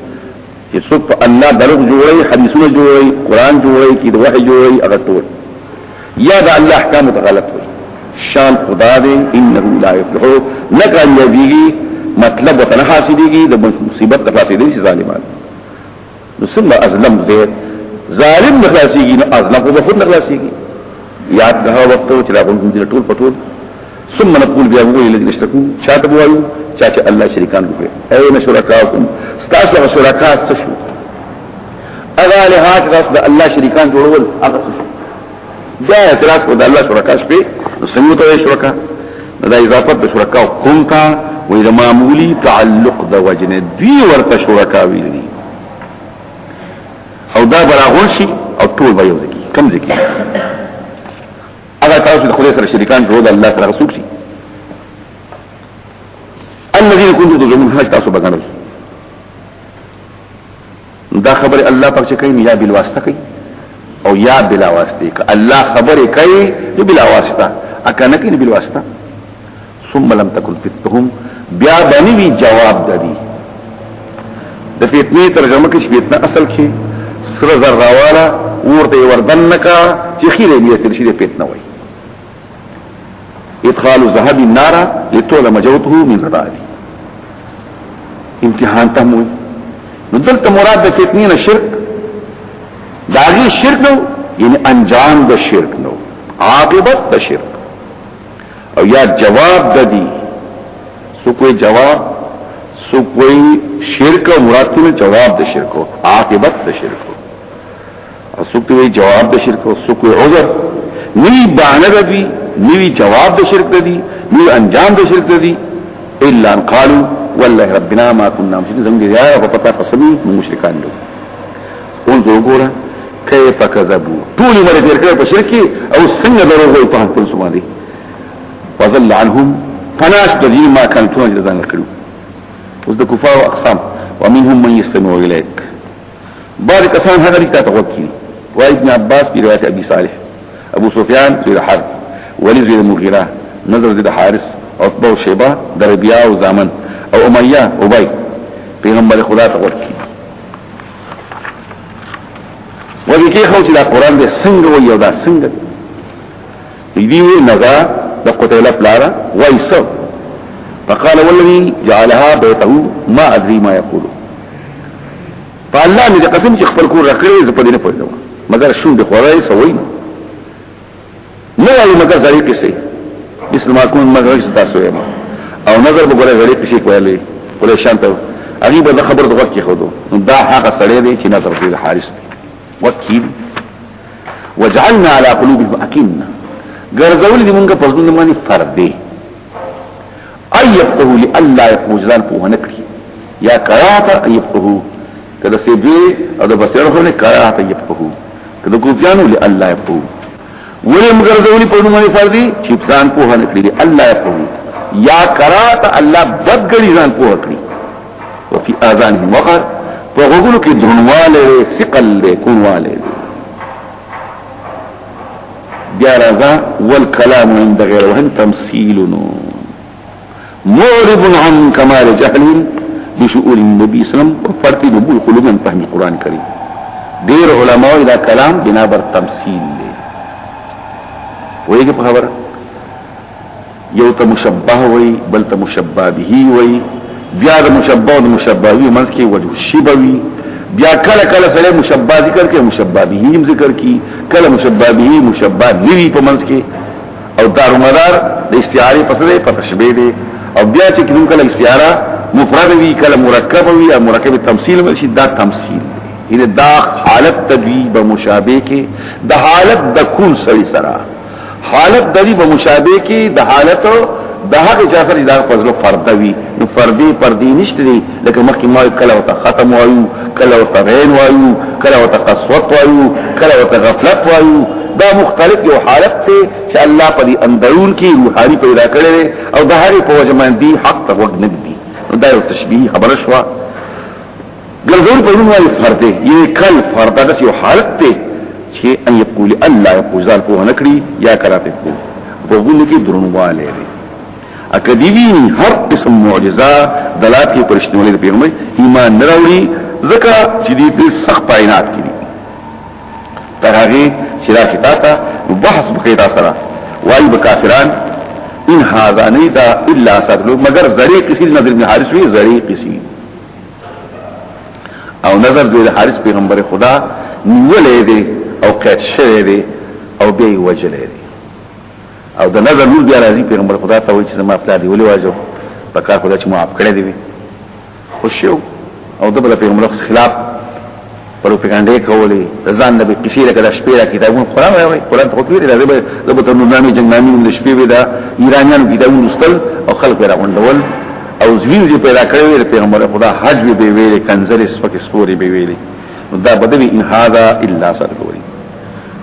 چې څوک په الله درو جوړي حدیثونه جوړي قران جوړي کې د وحی جوړي هغه ټول یا د الله احکام غلط وي شان خدا دې انه لا یفلح لك الذی مطلب وطن حاصلېږي د مصیبت د خلاصېدل شي ظالمان نو ثم ازلم دې ظالم نخلاصېږي نو ازلم په خود نخلاصېږي یاد ده وخت چې راغون دې ټول پټول ثم نقول بیا وی الذين اشركوا شاته وایو چې الله شریکان وکړي اينه شرکاکم استاسو شرکات څه شو اغه له هاج راس د الله شریکان جوړول هغه دا اعتراض کو د الله شرکا شپې نو څنګه ته شرکا دا اضافه د شرکا کوم تا وې د معمولی تعلق د وجنه دی ورته شرکا ویلي او دا براغون شي او ټول به یو ځکه کم ځکه هغه تاسو د خدای سره شریکان جوړول الله سره رسول شي الذين كنتم تزعمون حاج تاسو بغنل دا خبر الله پاک چې کوي یا بل واسطه کوي او یا بلا واسطه کوي الله خبر کوي یا بلا واسطه اکنه کوي بلا واسطه ثم لم تكن فتهم بیا بنوي جواب ددي د فتنه ترجمه کې فتنه اصل کې سره زراواله ورته وردنکا چې خیره نیت شي د فتنه وای ادخال ذهب النار لطول مجوته من رضائه امتحان تموي نو دلته مراد د فتنې نه شرک داغي شرک نو یعنی انجام د شرک نو عاقبت د شرک او یا جواب د دې سو کوئی جواب سو کوئی شرک او مراد ته جواب د شرک او عاقبت د شرک او سو کوئی جواب د شرک او سو کوئی عذر نی باندې دی نی جواب د شرک دی نی انجام د شرک دی الا ان قالوا والله ربنا ما كنا مشركين زموږ دی او پتا قسمی مشرکان دي انظر وګوره کیف کذبوا طول مر دې کړه په شرک او څنګه درو وي په خپل سمادي وظل عنهم فناس الذين ما كانوا ځان کړو اوس د کفار اقسام ومنهم من يستمع اليك بعض کسان هغه لري ته توکي وای ابن عباس په روایت ابي صالح ابو سفيان بن حرب وليد بن مغيرة نظر بن حارث عتبه وشيبه دربيا وزامن او امیہ ابی پیغمبر خدا ته ورکی وږي کې خو چې دا قران دې څنګه وي او دا څنګه دی نزا د قتيله پلارا وایسو فقال والذي جعلها بيته ما ادري ما يقول فالله دې قسم چې خپل کور راکړي زه په دې نه پوهیږم مگر شو د خوراي سوي نه وايي مگر ځای کې سي اسلام کوم مگر تاسو یې او نظر بګوره غړي پېښې کولې ولې شانته غریب د خبر د وخت خودو دا هغه سړی دی چې نظر فی الحارث وکیل وجعلنا على قلوبهم اكنه ګرځول دي موږ په ځوند باندې فرض دی ايفته لالا يفوزان په ونکړي یا قرات ايفته کله سی به او د بصیرونه قرات ايفته کله ګوځانو لالا يفته ولې موږ ګرځول په ځوند باندې فرض دی چې ځان په ونکړي الله يفته یا قرات الله بدګړي ځان په ونکړي وفي اذانهم وقر فغوغلو کی درنواله ثقل له کونواله بیا رضا والكلام عند غير وهن تمثيل معرب عن كمال جهل بشؤون النبي صلى الله عليه وسلم وفرق نبول قلوب من فهم القرآن الكريم. دير علماء اذا كلام بنابر تمثيل وایي په خبره یو ته مشبه وي بل ته مشبه به وي بیا د مشبه او مشبه به منځ کې وجه شبه وي بیا کله کله سره مشبه ذکر کې مشبه به هم ذکر کې کله مشبه به مشبه نوی په منځ کې او دارومدار د استعاره په سره په تشبيه دي او بیا چې کوم کله استعاره مفرد وي کله مرکب وي او مرکب تمثيل وي دا تمثيل دی دا حالت تدویب مشابه کې د حالت د کل سړي سره حالت دری به مشابه کې د حالت د هغه جاسر دا فضل فردوي نو فردي نشته دي لکه مخکې ما کله وت ختم وایو کله وت غین وایو کله وت قسوت وایو کله وت غفلت وایو دا مختلف یو حالت ته چې الله په دې اندرون کې روحاني پیدا کړي او د هغه په وجه باندې حق ته وګ نه دي دا یو تشبيه خبره شو ګرځول په نوم وايي فرد یې کل فرد د یو حالت ته چې ان يقول الله يقول ذال په نکړي یا کراته کو په ګونو کې درنواله لري اکدیوی هر قسم معجزه دلالت پر شتمولې د پیغمبر ایمان نه راوړي ځکه چې دې سخت عینات کړي تر هغه چې راځي تا بحث بکې تا سره وايي بکافران ان هذا نيدا الا سبلو مگر زری کسی نظر ابن حارث وی زری کسی او نظر دوی حارث پیغمبر خدا نیولې دي او قید شوی دی او بیا وجلې دی او د نظر نور بیا راځي پیغمبر خدا ته وایي چې ما خپل دی ولې واجو په کار خدا چې معاف کړی دی خوشو او د بل پیغمبر خلاف پروپاګاندا کولې ځان نبی کثیره کده شپې کتابونه قرآن وایي قرآن ته کوي راځي د بل نورنامي جنګامي د شپې ودا ایرانیانو کتابونه مستل او خلک راغونډول او زوینځي پیدا کړی پیغمبر خدا حج به ویلې کنزل سپک سپوري به ویلې دا بدوی ان هذا الا صدقوا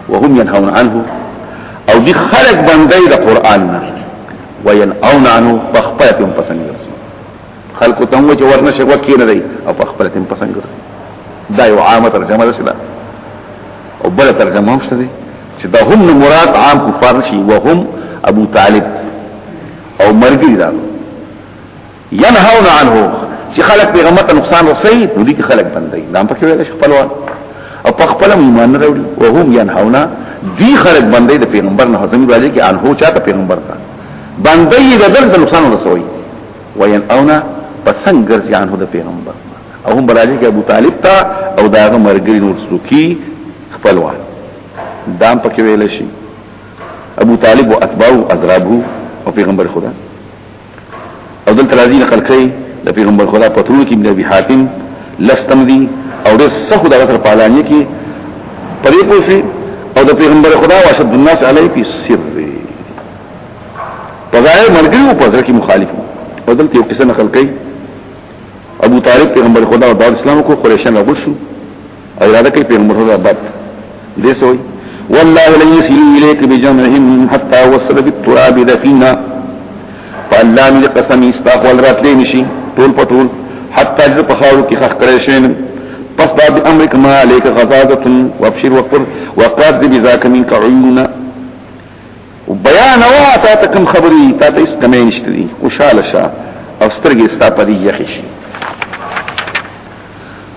وهم ينهون عنه او دي خلق بندي د قران وينهون عنه بخپلتهم پسند خلق ته و چې ورنه شګو کې نه دی او بخپلتهم پسند دا یو عامه ترجمه ده او بل ترجمه هم شته چې دا هم مراد عام کفار شي وهم ابو طالب او مرګي دا ينهون عنه چې خلق پیغمبر ته نقصان رسي نو دي خلق بندي نام پکې ویل شي خپلوان او په خپل ایمان وروړي او هم ينهون دي خلق بندي د پیغمبر نه حزمي باندې کې ان هو چاته پیغمبر ته بندي د دل نقصان رسوي وينهون پسنګر ځان هو د پیغمبر او هم براجي کې ابو طالب ته او داغه مرګري نور سلوکي خپلوان دام پکې ویل شي ابو طالب او اتباعه اضرابه او پیغمبر خدا او دلته راځي نقل کوي د پیغمبر خدا پترو کې ابن ابي حاتم لستم دي او د سخو د وتر پالانې کې پرې پوښي او د پیغمبر خدا واشد الناس علی فی سر بظاهر مرګي او په ځکه کې مخالف او دلته یو قصه نقل کوي ابو طالب پیغمبر خدا او د اسلام کو قریشان راغور شو او اراده کوي پیغمبر خدا بعد دې سوې والله لن يصل اليك بجمعهم حتى وصل بالتراب دفينا فالله من قسم استغفر راتلې نشي طول پټول حتى جز پخاو کې خخ کړي شین پس دا بامرک ما عليك غضاضه وابشر وقر وقاد بذاك منك عيونا وبيان واتاتكم خبري تاسو کمه نشتري وشاله شا او سترګي ستاپدي يخشي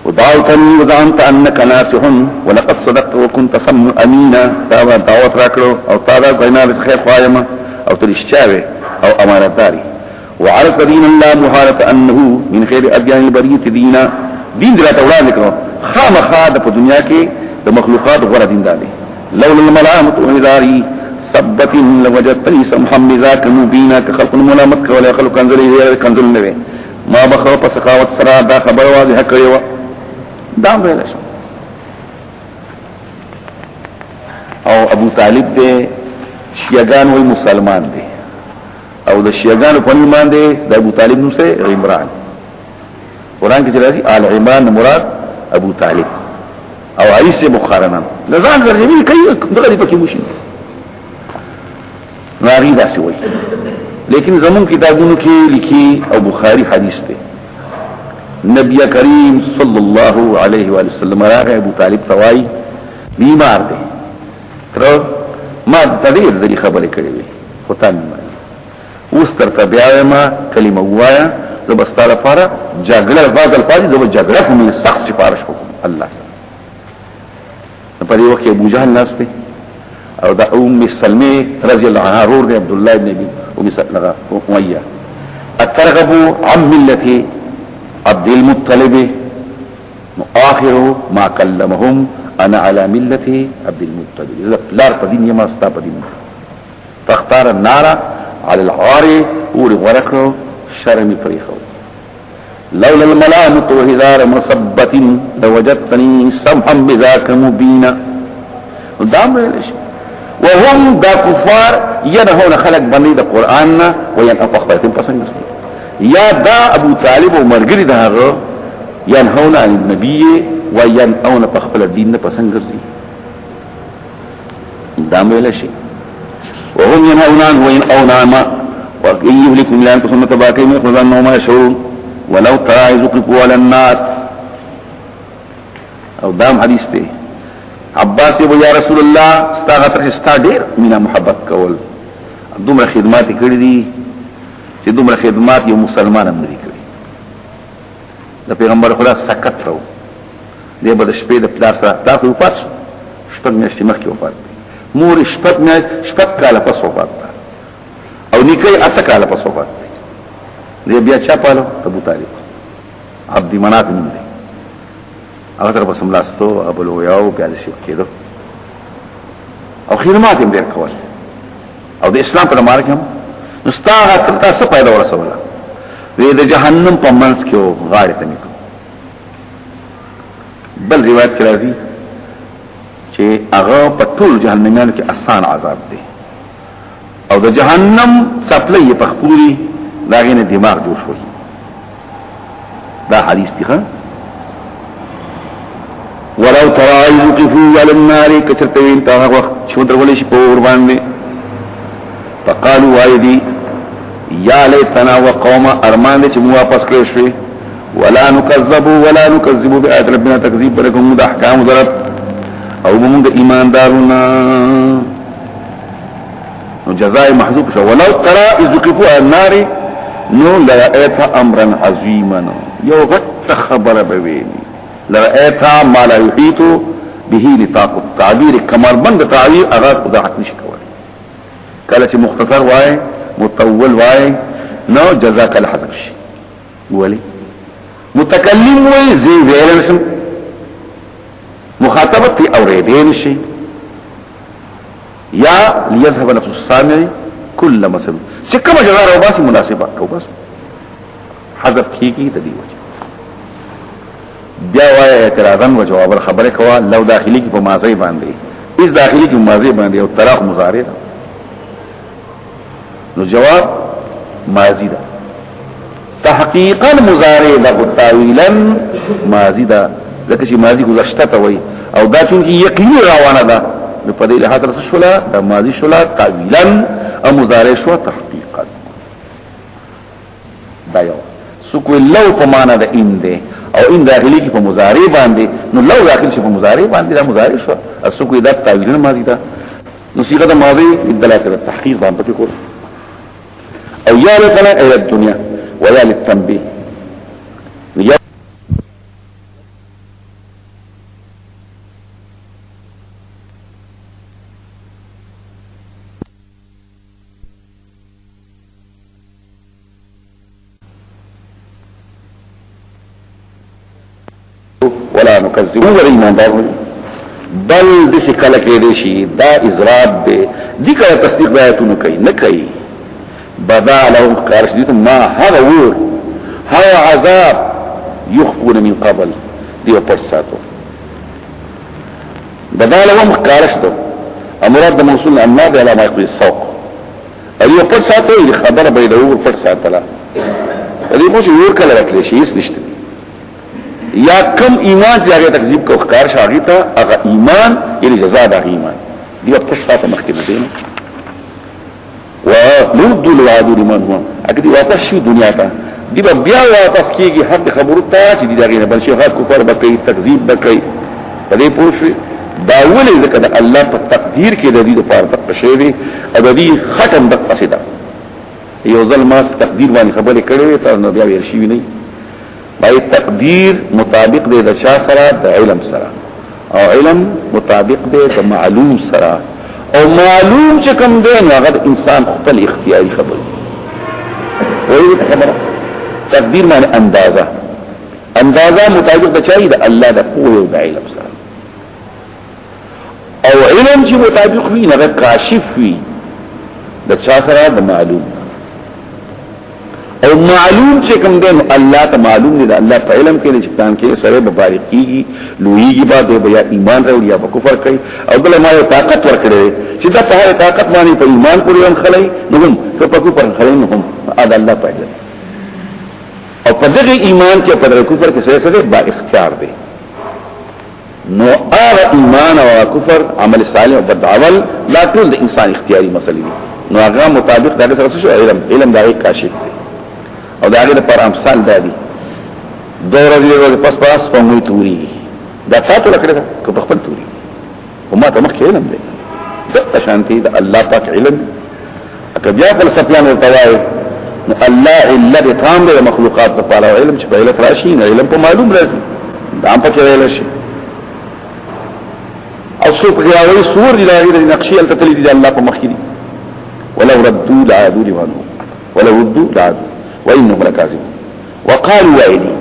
ودعوتني وزعمت انك ناصح ولقد صدقت وكنت سم امينا دا دعوت راکړو او تا دا غنا خیر قائمه او ترشچاوي او امانتداري وعرض دين الله محالة انه من خير اديان البريه دينا دين درات اولاد کړو خامخا د په دنیا کې د مخلوقات غوړه دین دالي لولا الملامه وهداري ثبت لوجدتني سمحا بذاك مبينا كخلق الملامت ولا خلق کنزل نه ما بخوا په سخاوت سره دا خبر واضح کړو دام ویل شو او ابو طالب دې شیعاګان وای مسلمان دي او د شیعاګانو په ایمان دي د ابو طالب نوم سره عمران قران کې راځي آل عمران مراد ابو طالب او عیسی مخارنه لزان غرجمي کوي دغه دې پکې مشي راغی داسې وای لیکن زمون کتابونو کې لیکي او بخاری حدیث دی نبی کریم صلی الله علیه و سلم راغی ابو طالب توای بیمار دی تر ما تدیر ذری خبره کړې وي ختم اوس تر بیا ما کلمه وایا زبستاله لپاره جګړه بعد الفاظ زب جګړه کوم سخت سفارش وکم الله سره په دې وخت ابو جهل ناس دی او دا ام سلمة رضی اللہ عنہ رور دے عبداللہ ابن ابی ام سلمة امیہ اترغبوا عن ملة عبد المطلب آخر ما کلمهم انا على ملة عبد المطلب لار پدین یما ستا پدین فاختار النار على العار اوری ورکو شرمی فریخو لولا الملامة وهذار مصبة لوجدتني سمحا بذاك مبينا دام ليش وهم دا كفار ينهون خلق بني دا قرآن وينأف أخبارتهم پسنگر يا دا ابو طالب ومرگری دا هغه ينهون عن النبي وينأون پخبل الدين پسنگر دام ليش وهم ينهون عنه وينأون عما وإن يهلكم لأن تصنة باكين يخذنه ما يشعرون ولو ترى يزقفوا على النار او دام حدیث تے عباس ابو یا رسول اللہ استاغت رخصتا دیر مینا محبت کول دومره خدمات کړی دي چې دومره خدمات یو مسلمان هم لري کړی د پیغمبر خدا سکت راو دی به د شپې د پلار سره دا خو پاس شپږ میاشتې مخکې وفات مور شپږ کاله پس وفات او نیکي اته کاله پس وفات دی بیا چا پالو ابو طالب عبد مناف نوم دی هغه تر په سملاستو ابو یاو بیا د شي کېدو او خدمات هم ډېر کول او د اسلام په مارک هم نستاغه تاسو پیدا ورسوله وی د جهنم په منځ کې غاړه ته نکو بل روایت کې راځي چې هغه په ټول جهنميانو کې آسان عذاب دی او د جهنم څپلې په خپوري داغه نه دماغ جوړ شوی دا حدیث دی ښا ولو ترى يوقفوا على النار كثرتين تا وخت شو درولې شي په ور باندې فقالوا وايدي يا ليتنا وقوم ارمان چې مو واپس کړی شي ولا نكذب بآيات ربنا تكذيب لكم د احکام ضرب او موږ ایماندارونه نو جزاء محذوف شو ولو ترى يوقفوا على النار نو لرأيت امرا عظيما یو غټ خبره بوي لرأيت ما لا يحيط به لطاق التعبير کمال بند تعبیر اغاز وضاحت نشي کولای کله چې مختصر وای مطول وای نو جزاك الحذف شي ولي متکلم وای زی ویل شم مخاطبت اوریدین شي یا ليذهب نفس السامع كل مسلم چې کوم جزا او باسي مناسبه او بس حذف کیږي د دې وجه بیا وای اعتراضن و جواب خبره کوا لو داخلي کی په ماضی باندې اس داخلي کی ماضی باندې او طلاق مضارع نو جواب ماضی ده تحقیقا مضارع له تاویلا ماضی ده ځکه چې ماضی گذشته ته وای او دا چې یقیني روانه ده په دې لحاظ سره شولا د ماضی شولا تاویلا او مضارع شو تحقیقا دا یو سو کوئی لو په معنا ده ان ده او ان داخلي کې په مضارع باندې نو لو داخل شي په مضارع باندې دا مضارع شو اسو کوئی دا تاویل ماضی ده نو صيغه د ماضي دلاله التحقيق باندې پکې او یا لکنا الى الدنيا ويا للتنبيه ولا نكذب ولا ایمان دار بل دسی کله کې دی شي دا اضراب دی دي کله تصدیق آیاتونه کوي نه کوي بدا لهم کارشدیت ما هذا ور هذا عذاب يخفون من قبل دیو پرساتو بدا لهم کارشدو امراد موصول النار على ما يقضي السوق دیو پرساتو خبر بيدو ور پرساتلا دې مو چې ور کله راکلی شي هیڅ نشته یا کم ایمان چې هغه تکذیب کو ښکار شاغی ته هغه ایمان یعنی جزاء د ایمان دی په شاته مخکې دي و نود الوعد لمن هو اګدي واپس شي دنیا ته دی بیا واپس کیږي حق خبرو ته چې دی دغه بل شي غاټ کفر بکې تکذیب بکې په دې پوښي دا ولې ځکه د الله په تقدیر کې د دې لپاره تقشي دي او د دې ختم د قصیده یو ځل ما تقدیر باندې خبرې کړې ته نو بیا ویل شي نه بای تقدیر مطابق دے د شا سره د علم سره او علم مطابق دے د معلوم سره او معلوم چې کوم دی نو هغه انسان خپل اختیاري خبره وایي خبره تقدیر معنی اندازه مطابق د چای د الله د قوه او د علم سره او علم چې مطابق وي نه کاشف وي د چا سره د معلوم او معلوم چې کوم دی الله ته معلوم دی الله په علم کې چې پلان کې سره مبارک کیږي لویږي بعد بیا ایمان راوړي یا کفر کوي او بل ما یو طاقت ورکړي چې دا په طاقت باندې په ایمان پورې هم خلای نو هم که په کفر خلای نو هم ادا الله پاجي او په دغه ایمان کې په کفر کې سره با اختیار دی نو هغه ایمان او کفر عمل صالح او بد عمل لا ټول د انسان اختیاري مسلې نو هغه مطابق دغه سره شو علم دا کاشف دی او دا هغه پر امثال دادي دور ورځې پس په موي توري دا تاسو لکه کو په خپل توري وما ته مخ علم دی د شانتي د الله پاک علم اګه بیا فلسفيان ورتوای نو الله الا بتام د مخلوقات په اړه علم چې په علم راشي نه علم په معلوم راځي دا هم پکې ویل شي او څوک یې سور دی د نقشې التتلې دي الله په مخ کې ولو ردوا لعادوا لمنه ولو ردوا لعادوا وإنهم لكاذبون وقالوا وإلي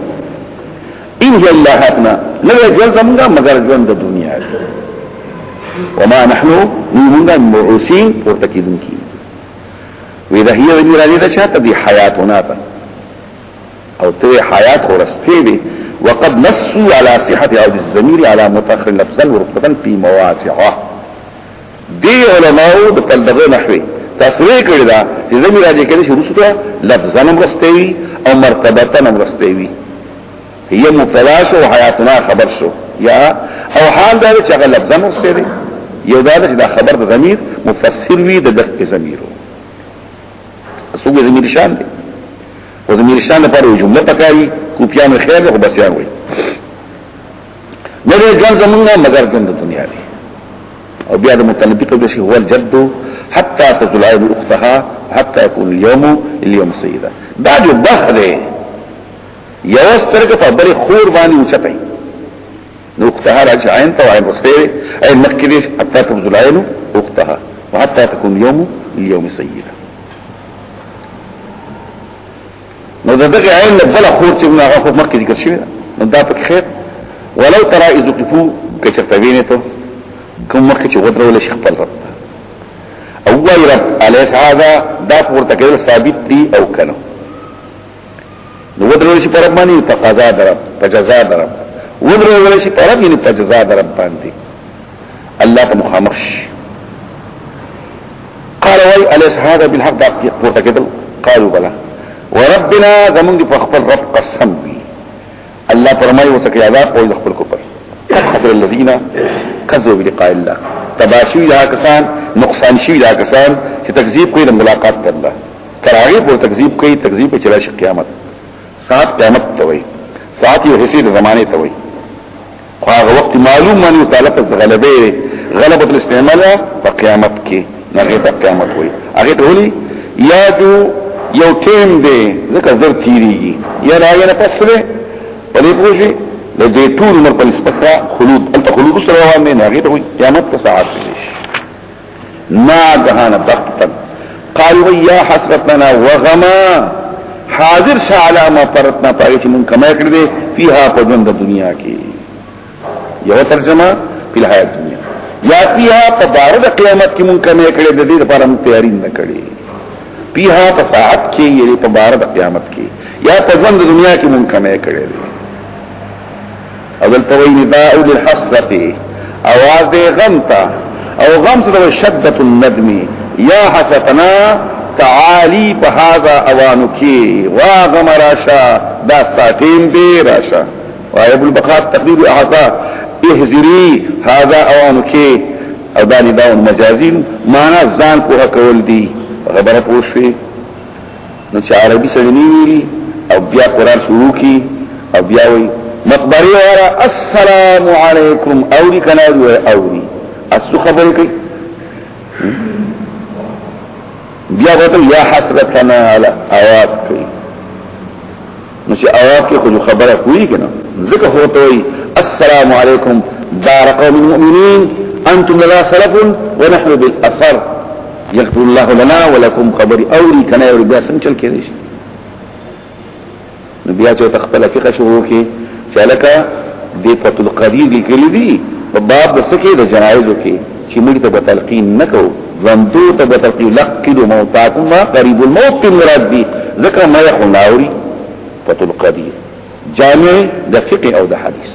إن هي الله هاتنا لا يجوز منها مگر جوند الدنيا وما نحن نمنا مبعوثين ورتكيدون كي وإذا هي ونراني دشات دي حياتنا او تري حيات ورستيبه وقد نصوا على صحة عود الزمير على متأخر لفظا ورتبا في مواضعه دي علماء بتلدغه نحوي تصریح کړی دا چې زمي راځي کله شروع شو لفظا مرستوي او مرتبه مرستوي هي مبتلا شو حياتنا خبر شو یا او حال دا چې هغه لفظا مرستوي یو دا چې دا خبر د ضمیر مفسر وي د دغه ضمیرو اسوګ ضمیر شان دي او ضمیر شان لپاره جمله پکاري کوپیا مې خیر او بس یان وي نه ځان زمونږه مگر د دنیا دي او بیا د متنبي قبل شي هو الجد حتى تزول عين اختها حتى يكون اليوم سيدا دا جو بحر یوستر که بری خور بانی اوچتای نو اختها راجع عين تو عين رستيري عين مكدش حتى تزول عين اختها وحتى تكون اليوم سيدا نو دا دغه عين بلا خور چې موږ هغه مکه ذکر شوی نو دا پک خیر ولو ترى اذ قفو کچتوینه کوم مکه چې ودرول شي خپل رب اوای رب الیس هذا دا پورته کېدل ثابت دي او کنه نو ودرول شي پر باندې تقاضا درب تجزا درب ودرول شي پر باندې تجزا درب باندې الله ته مخامخ قال وای الیس هذا بالحق دا پورته کېدل قالوا بلا وربنا زمون دي په خپل رب قسم بي الله فرمایي وسکه عذاب او خپل کو پر خسر الذين كذبوا بلقاء الله تباشوی دا کسان نقصان شوی دا کسان چې تکذیب کوي د ملاقات الله تراغیب او تکذیب کوي تکذیب په چلای قیامت ساعت قیامت ته وي ساعت یو حصے د زمانه ته وي خو هغه وخت معلوم باندې تعالی په غلبه الاستعمال په قیامت کې نه په قیامت وي هغه ته ولي یا جو یو ټیم دی ځکه زر تیریږي یا راغی نه پسره ولې پوښي د دې ټول عمر په نسبت خلود انت خلود سره روان نه هغه ته قیامت کا ساعت دی ناگهانا بغتتا قالوا یا حسرتنا وغما حاضر شا علا ما پرتنا پاگی چی من کمائی کردے فیها پدوند دنیا کی یو ترجمه فی الحیات دنیا یا فیها پبارد قیامت کی من کمائی کردے دید پارا من تیارین نکڑی فیها پساعت کی یعنی پبارد قیامت کی یا پدوند دنیا کی من کمائی کردے اول توین داؤ للحسرتی آواز دے غمتا او غم سره شدت الندم یا حسفنا تعالی بهذا اوانکی واغم راشا داستاتین دی راشا وایب البقاء تقدیر احسا احذری هذا اوانکی او دانی داون مجازین مانا ځان کوه کول دی خبره پوښوي نو چې عربي سړي او بیا قران شروع کی او بیا وی مقبری ورا السلام علیکم اوری کنا اوری اسو خبر کوي بیا وته یا حسرتنا علی आवाज کوي نو چې आवाज کې خو خبره کوي کنه ذکر هوته وي السلام علیکم دار قوم المؤمنین انتم لنا سلف ونحن بالاثر يغفر الله لنا ولكم خبر اوري کنه اور بیا څنګه چل کېږي نو بیا چې تخپل فقہ شروع کې چلکا دی فتل قدیر لیکلی دی په باب د سکه د جنایزو کې چې موږ ته تلقین نکو ژوندو ته تلقین لقد موتاكم قريب الموت مراد دی ذکر ما يخناوري فتل قدیر جامع د فقه او د حدیث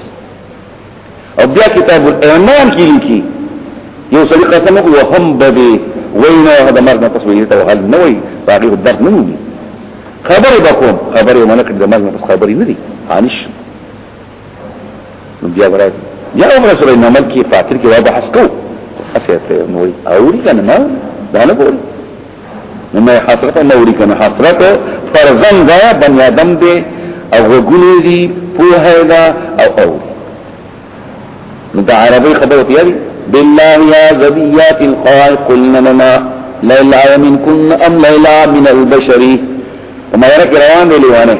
او بیا کتاب الایمان کې لیکي یو سړي قسم وهم به وینا هذا مرض تصویر ته هل نوې باقي الدرد نه وي خبرې بکوم خبرې منکه د مرض خبرې نه دي انش نو بیا ورته یا رسول الله عمل کې فاتر کې واه بحث کو استه نو اوري کنه ما دا نه ګوري نو ما حضرت نوري کنه حضرت فرزن دا بني ادم دي او غونې دي په هدا او اوري نو دا عربي خبره تیاري بالله يا ذبيات الخلق قلنا لنا ليلا منكن ام ليلا من البشر وما يرك روان دي لوانه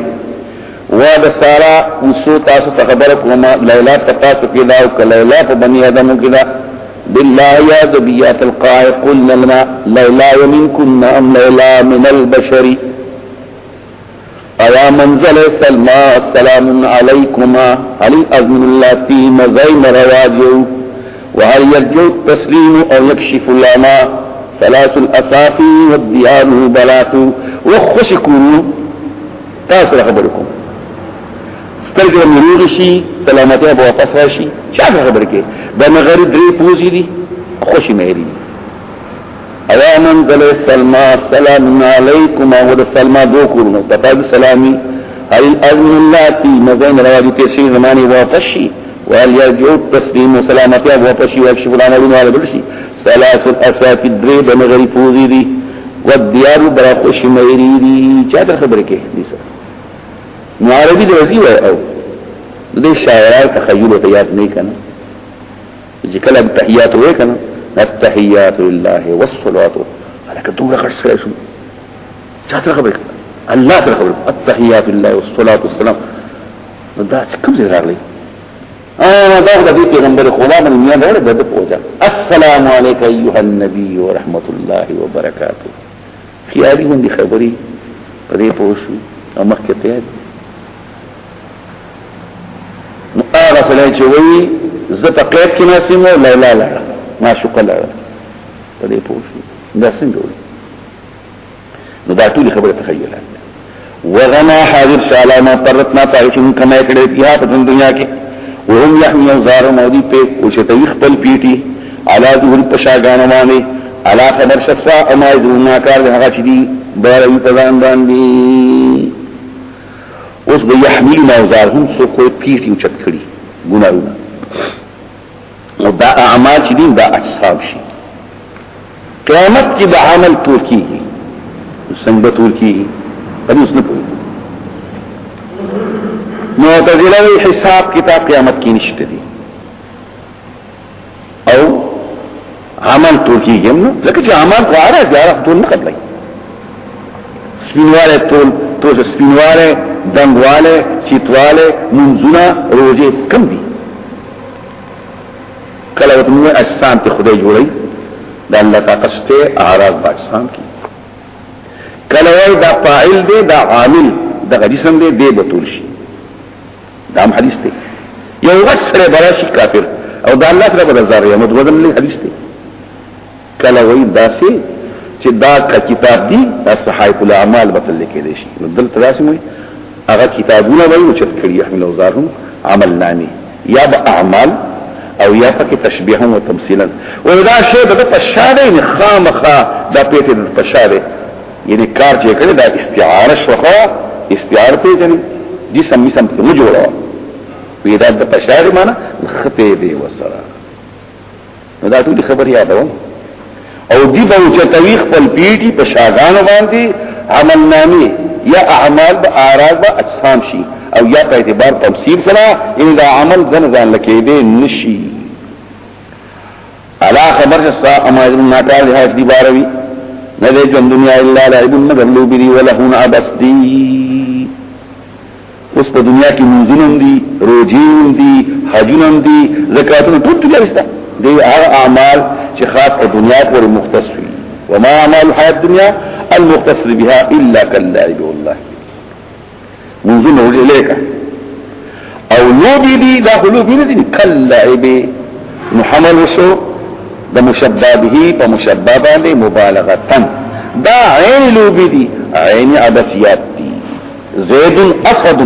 واد سارا وسو تاسو خبركم ليلا تاسو كده او ليلا فبني ادم كده بالله يا ذبيات الخلق قلنا لنا ليلا منكن ام ليلا من البشر ايا منزل سلمى السلام عليكما علي اذن الله في مزين رواجه وهل يرجو التسليم او يكشف لنا ثلاث الاسافي والديار البلاط وخشكوا تاسر خبركم سترجع مروغشي سلامتي ابو وفاسراشي شاف خبرك ده مغرب دري پوزي دي خوشي مهري ايا منزل سلمى السلام عليكم ود سلمى دو کورونو تتاج سلامي هل اذن الله في مزين رواجه تشي زماني وفشي وهل يرجو التسليم وسلامتي ابو وفشي ويكشف لنا على بلشي ثلاث الاساتذ دري بمغرب پوزي دي والديار برا خوشي مهري دي چا خبرك دي سر نو عربي دی وزي وای او د شاعرای تخیل او تیات نه کنه چې کله تحیات وای کنه التحیات لله والصلاه لکه دومره خرڅ شو چا خبر الله تعالی خبر التحیات لله والصلاه والسلام دا کوم ځای راغلی دا د پیغمبر خدا باندې نه ډېر د پوجا السلام علیک ایها النبی ورحمت الله وبرکاته خیالي باندې خبري پرې پوښو او مخکې ته نو هغه فلای چې وی زته قید کې ناسمو لا لا لا ما شو قلا په دې پوښتنه دا څنګه وي نو دا ټول خبره تخیلات وغنا حاضر شالما پرتنا پایچن کمای کړي بیا په دنیا کې وهم يحمي اوزار مودي په او چې تاریخ خپل پیټي علا ظهور پشاګان باندې علا خبر شسا اما ذونا کار هغه چې دي بارې په ځان باندې اوس به يحمل موزارهم سو کوئی پیټي او چت کړي ګناونه او دا اعمال چې دین دا اجسام شي قیامت کې به عمل ټول کیږي څنګه ټول کیږي په دې څه پوي معتزله حساب کتاب قیامت کې نشته دي او عمل ټول کیږي نو ځکه چې عمل غواړي زیاره ټول نه قبلای سپینواله ټول سپینواله دنګواله چیتواله منځونه روزه کم دي کله وته موږ اجسام ته خدای جوړي د الله تاسو اعراض باجسام کی کله وای دا فاعل دی دا عامل دا جسم دی دی بتول شي دا حدیث دی یو غسر براشي کافر او دا الله تعالی بدل زار یمد وزن له حدیث دی کله وای داسي چې دا کتاب دی د صحائف الاعمال بدل کې دی شي نو دلته داسي وای هغه کتابونه وای چې کړي يحمل اوزارهم عمل نامي یا با اعمال او یا پکې تشبیها او تمثيلا ودا شی د تشابه نه خامخه دا پیته د تشابه یعنی کار چې کړي دا استعاره شوخه استعاره ته ځنی جسم می سم ته جوړه ودا د تشابه معنا خطه دی وسره نو دا ټول خبر یادو او دی به چې تویخ په پیټي په شاګان باندې عمل نامي یا اعمال د اعراض د اجسام شي او یا په اعتبار تفسیر سره ان دا عمل ځان لکه دې نشي الا خبر السا امر الناقال هاش دي باروي نه دې جن دنیا الا لعب مغلو بي ولهون ابسدي اوس په دنیا کې منځون دي روزین دي حجون دي زکاتونه ټول دي لسته دی هغه اعمال چې خاص په دنیا پورې مختص وي وما اعمال الحیات الدنیا المختص بها الا كاللعب والله منظور الیک او لوبي دي داخلو بي دي كاللعب محمل وشو د مشبه به په مشبه باندې مبالغه دا عین لوبي دي عین عبسيات دي زید اسد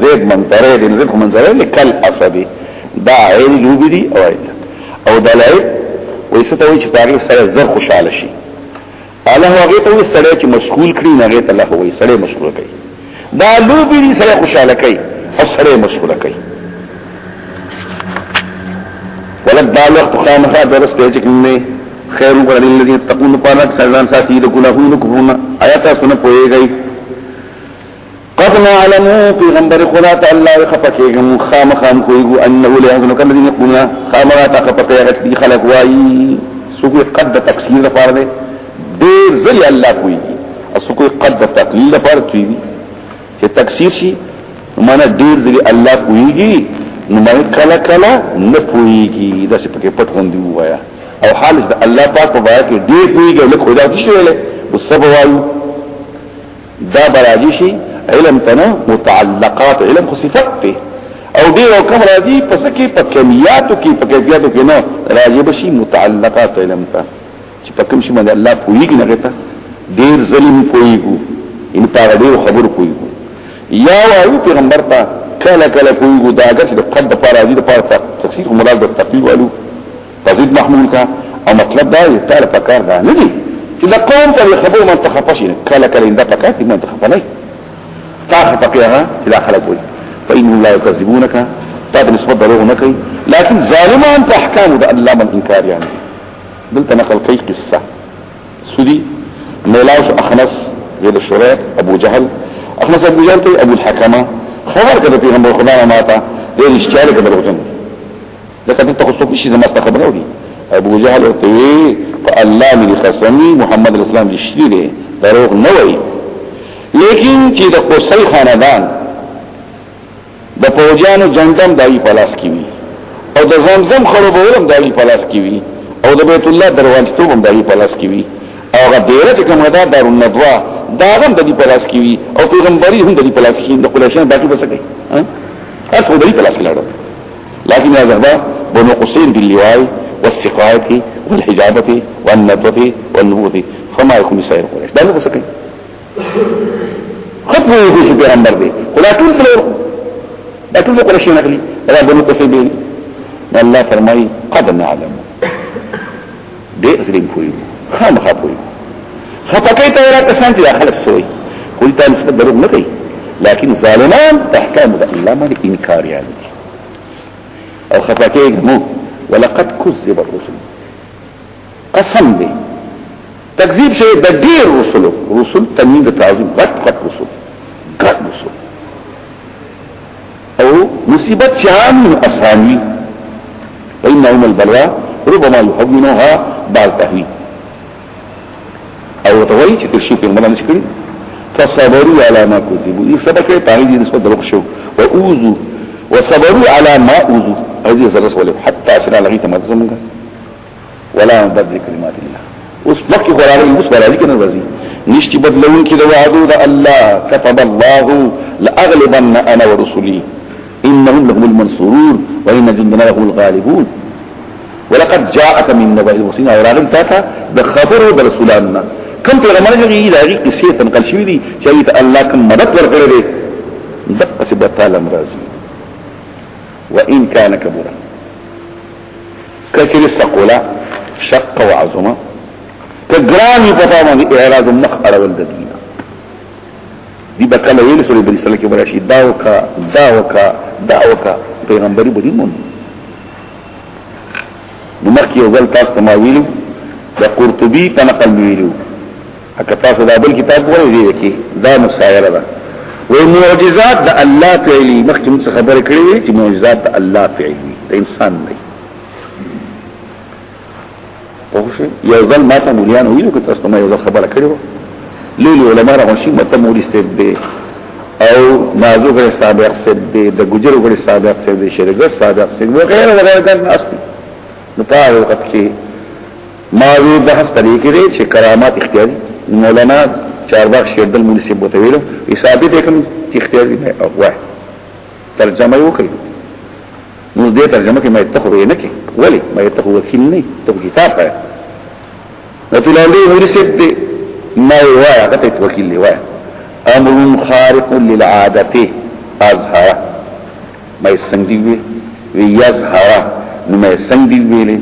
زید منظره دي زید منظره لكل اسد دا عین لوبي دي او دلایل ويستوي چې پاره سره زر خوشاله شي الله هغه ته وي سره چې مشغول کړي نه غته الله وي سره مشغول کوي دا لوبي دي سره خوشاله کوي او سره مشغول کوي ولد دا وخت خامخا درس کوي چې کنه خیر وکړي الذين تقون پالک سردان ساتي د ګناهونو کوونه آیات سره پويږي قد نعلم پیغمبر خدا تعالی خفقهم خامخام کویګو انه لا يحزن الذين يقولون خامخا تخفقه خلق وای سوق قد تفسیر لپاره دی ډیر ځلې الله کویږي اسوق قد تقلیل لپاره کوي چې تکثیر شي معنا ډیر ځلې الله کویږي نو مې کله کله نه کویږي دا څه پکې پټ غوندي وایا او حال د الله پاک په وایي کې ډیر کویږي له خدا کې شویلې وسبب وایو دا براجي شي علم تنه متعلقات علم خصفت ته او دې او کوم راځي پس کې په کمیاتو کې په کیفیتو کې نو راځي بشي متعلقات علم ته چې په کوم شي باندې الله پويږي نه غته ډیر ظلم پويګو ان په ډیر خبر پويګو یا وایو پیغمبر ته کله کله پويګو دا اگر چې د قد په راځي د پاره تفسیر مراد د تقلید والو تزيد محمول کا او مطلب دا یې تعالی پکار دا نه دي چې دا قوم ته خبر منتخب شي کله کله دا پکار دي منتخب نه تاخ فقيها الى خلق وي فإن الله يكذبونك تاب نسبت دروغ نكي لكن ظالمان تحكام ده اللام الانكار يعني دلت نقل كي قصة سودي ميلاوش اخنس غير الشريك ابو جهل اخنس ابو جهل كي ابو الحكمة خبر كده في غنبر خدانا ماتا غير اشتالي كده الغجن لكن انت خصوك اشي زي ما استخبره دي ابو جهل ارتوي فالله من خصمي محمد الاسلام لشتيري دروغ نوي لیکن چې د قصي خاندان د پوجانو جنگم دای پلاس کیوي او د زمزم خرابولم دای پلاس کیوي او د بیت الله دروازه هم دای پلاس کیوي او غدیره چې کومه ده دار الندوا دا هم دای پلاس کیوي او پیغمبري هم دای پلاس کیوي د قریشان باقي بسکي ها تاسو دای پلاس کړه لكن يا زهبا بنو قصين باللواء والسقايه والحجابه والندوه والنبوه فما يكون سائر قريش دا نه بسکي خطبه يقول في پیغمبر دي ولا تنفلوا لا تنفلوا قرشي نقلي ولا بنو قصيبين الله فرمائي قد نعلم دي ازلين فويو خام خابويو خطاكي تورا كسان تي داخل السوي قلت نسبت دروغ نقي لكن ظالمان تحكام ده الله ما انكار يعني او خطاكي مو ولقد كذب الرسل قسم به تکذیب شوی د ډیر رسل تنوین د تعظیم غټ رسل او مصیبت شام اسانی فإنهم البلوى ربما يحولونها بعد تهويل او توي چې تشي په معنی نشي فصبروا على ما كذبوا يسبق تعيد نسبه دروغ شو واوذوا وصبروا على ما اوذوا هذه الرسول ولا حتى اسنا لغيت ما زمنه ولا بدل كلمات الله اوس مکه قران اوس برالي کنه ورزي نشتي بدلون کې د وعدو د الله كتب الله لاغلبن انا ورسلي انهم لهم المنصورون وان جندنا لهم الغالبون ولقد جاءك من نبأ المرسلين اوراغم تاتا بخبر برسولنا كم پیغمبر جوړي دغه قصې تنقل شوې دي چې الله کوم مدد ورکړي دي دغه څه تعالی مرضي وان كان كبرا كثير الثقوله شق وعظمه كجرامي فطامه اعراض النخ اړول د دنیا دي بکله ویل سوري بل سره کې براشي داوکا پیغمبري بری مون نو مخکې یو ځل تاسو ما ویلو د قرطبي په نقل ویلو اګه تاسو دا بل کتاب وایي دی کې دا مسایره ده و معجزات د الله فعلی مخکې موږ خبره کړې چې معجزات د الله فعلی د انسان نه اوښه یو ځل ما ته موليان ویلو که تاسو ما یو ځل خبره کړې و لیلی علماء راغونشي مته مولي ستې دی او نازو غره سابق ستې دی د ګجرو غره سابق ستې دی شرګر سابق ستې وغیرہ وغیرہ د اصلي نو په وخت کې ما وی بحث پرې کړی چې کرامات اختیاري مولانا چارواق شیردل مولوی صاحب ته ویلو ثابت کوم چې اختیاري نه او وای ترجمه وکړي نو دې ترجمه کې مې ته خو نه کې ولی مې ته وکیل نه ته کتاب ہے نو تلاوی مولوی صاحب دې ما وای هغه ته وکیل دی وای امر خارق للعاده اظهر مې څنګه وی یظهر نو مې څنګه ویلې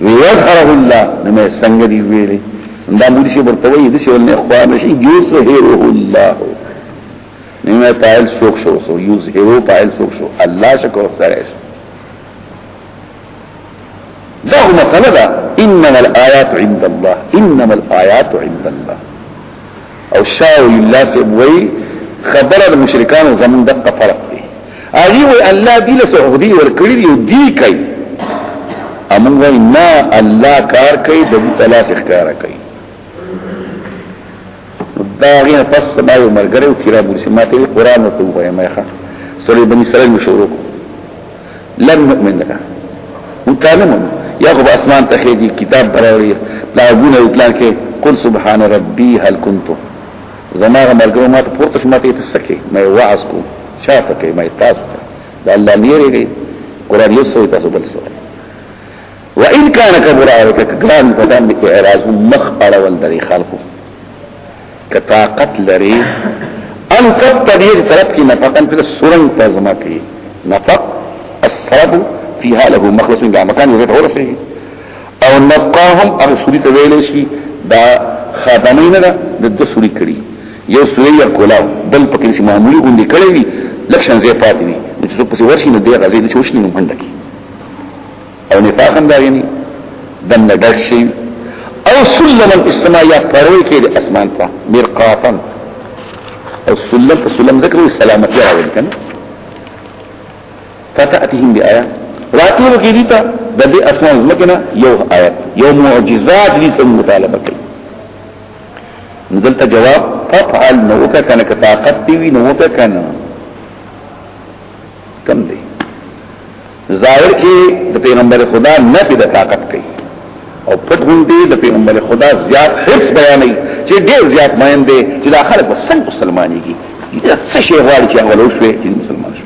ويظهره الله نما سنگدي ویلي دا مولي شي ورتوي دي شو نه اخوان شي يظهره الله نما تعال سوق شو يظهره تعال سوق شو الله شکر سره دا هو مثلا انما الايات عند الله انما الايات عند الله او شاو الله سبوي خبر المشركان زمن دقه فرق دي اغي الله دي له سعودي ورکړي دي کوي امون وای ما الله کار کوي د تلاش ښکار کوي دا غیر پس ما یو مرګره او کړه بول سماته قرآن ته وای ما ښه سورې بني اسرائیل مشورو لن نؤمن لك متعلم ياخذ اسمان تخيدي كتاب براوي لا ابونا اطلاق کې قل سبحان ربي هل كنت زماره مرګره ما ته پورته شماته تسکه ما وعظ کو شاته کې ما تاسو دا الله میری قرآن یو سوې تاسو بل سوې وإن كان كبر عليك كلام فدام بإعراض مخبر والدري خلقه كطاقت لري أن تبتدير تربكي نفقا في السرن تزمكي نفق الصرب فيها له مخلص من مكان يريد ورسه او نفقاهم اغا سوري تويلشي دا خاتمين دا ضد سوري كري يو سوري يركولاو بل پکرسي معمولي غندي كريوي لکشن زي فاتي وي نتو پسي ورشي ندي غزي دي چوشني نمهندكي او نفاقا دا یعنی دن ندر شئی او سلم الاسماء یا پروی که دی اسمان پا مرقاطا او سلم ذکر سلامتی راوی کن فتأتهم بی آیات راتیو کی دیتا دا دی اسمان مکنا یو آیات یو معجزات دی سن مطالبه کئی ندلتا جواب ففعل نوکا کنا کتاقت دیوی نوکا کنا کم دی ظاهر کې د پیغمبر خدا نه په طاقت کوي او پټ غونډي د پیغمبر خدا زیات حرص بیانوي چې ډېر زیات ماین دي چې د اخر په څنګه مسلمانېږي دا څه شی غواړي چې هغه لوشوي چې مسلمان شي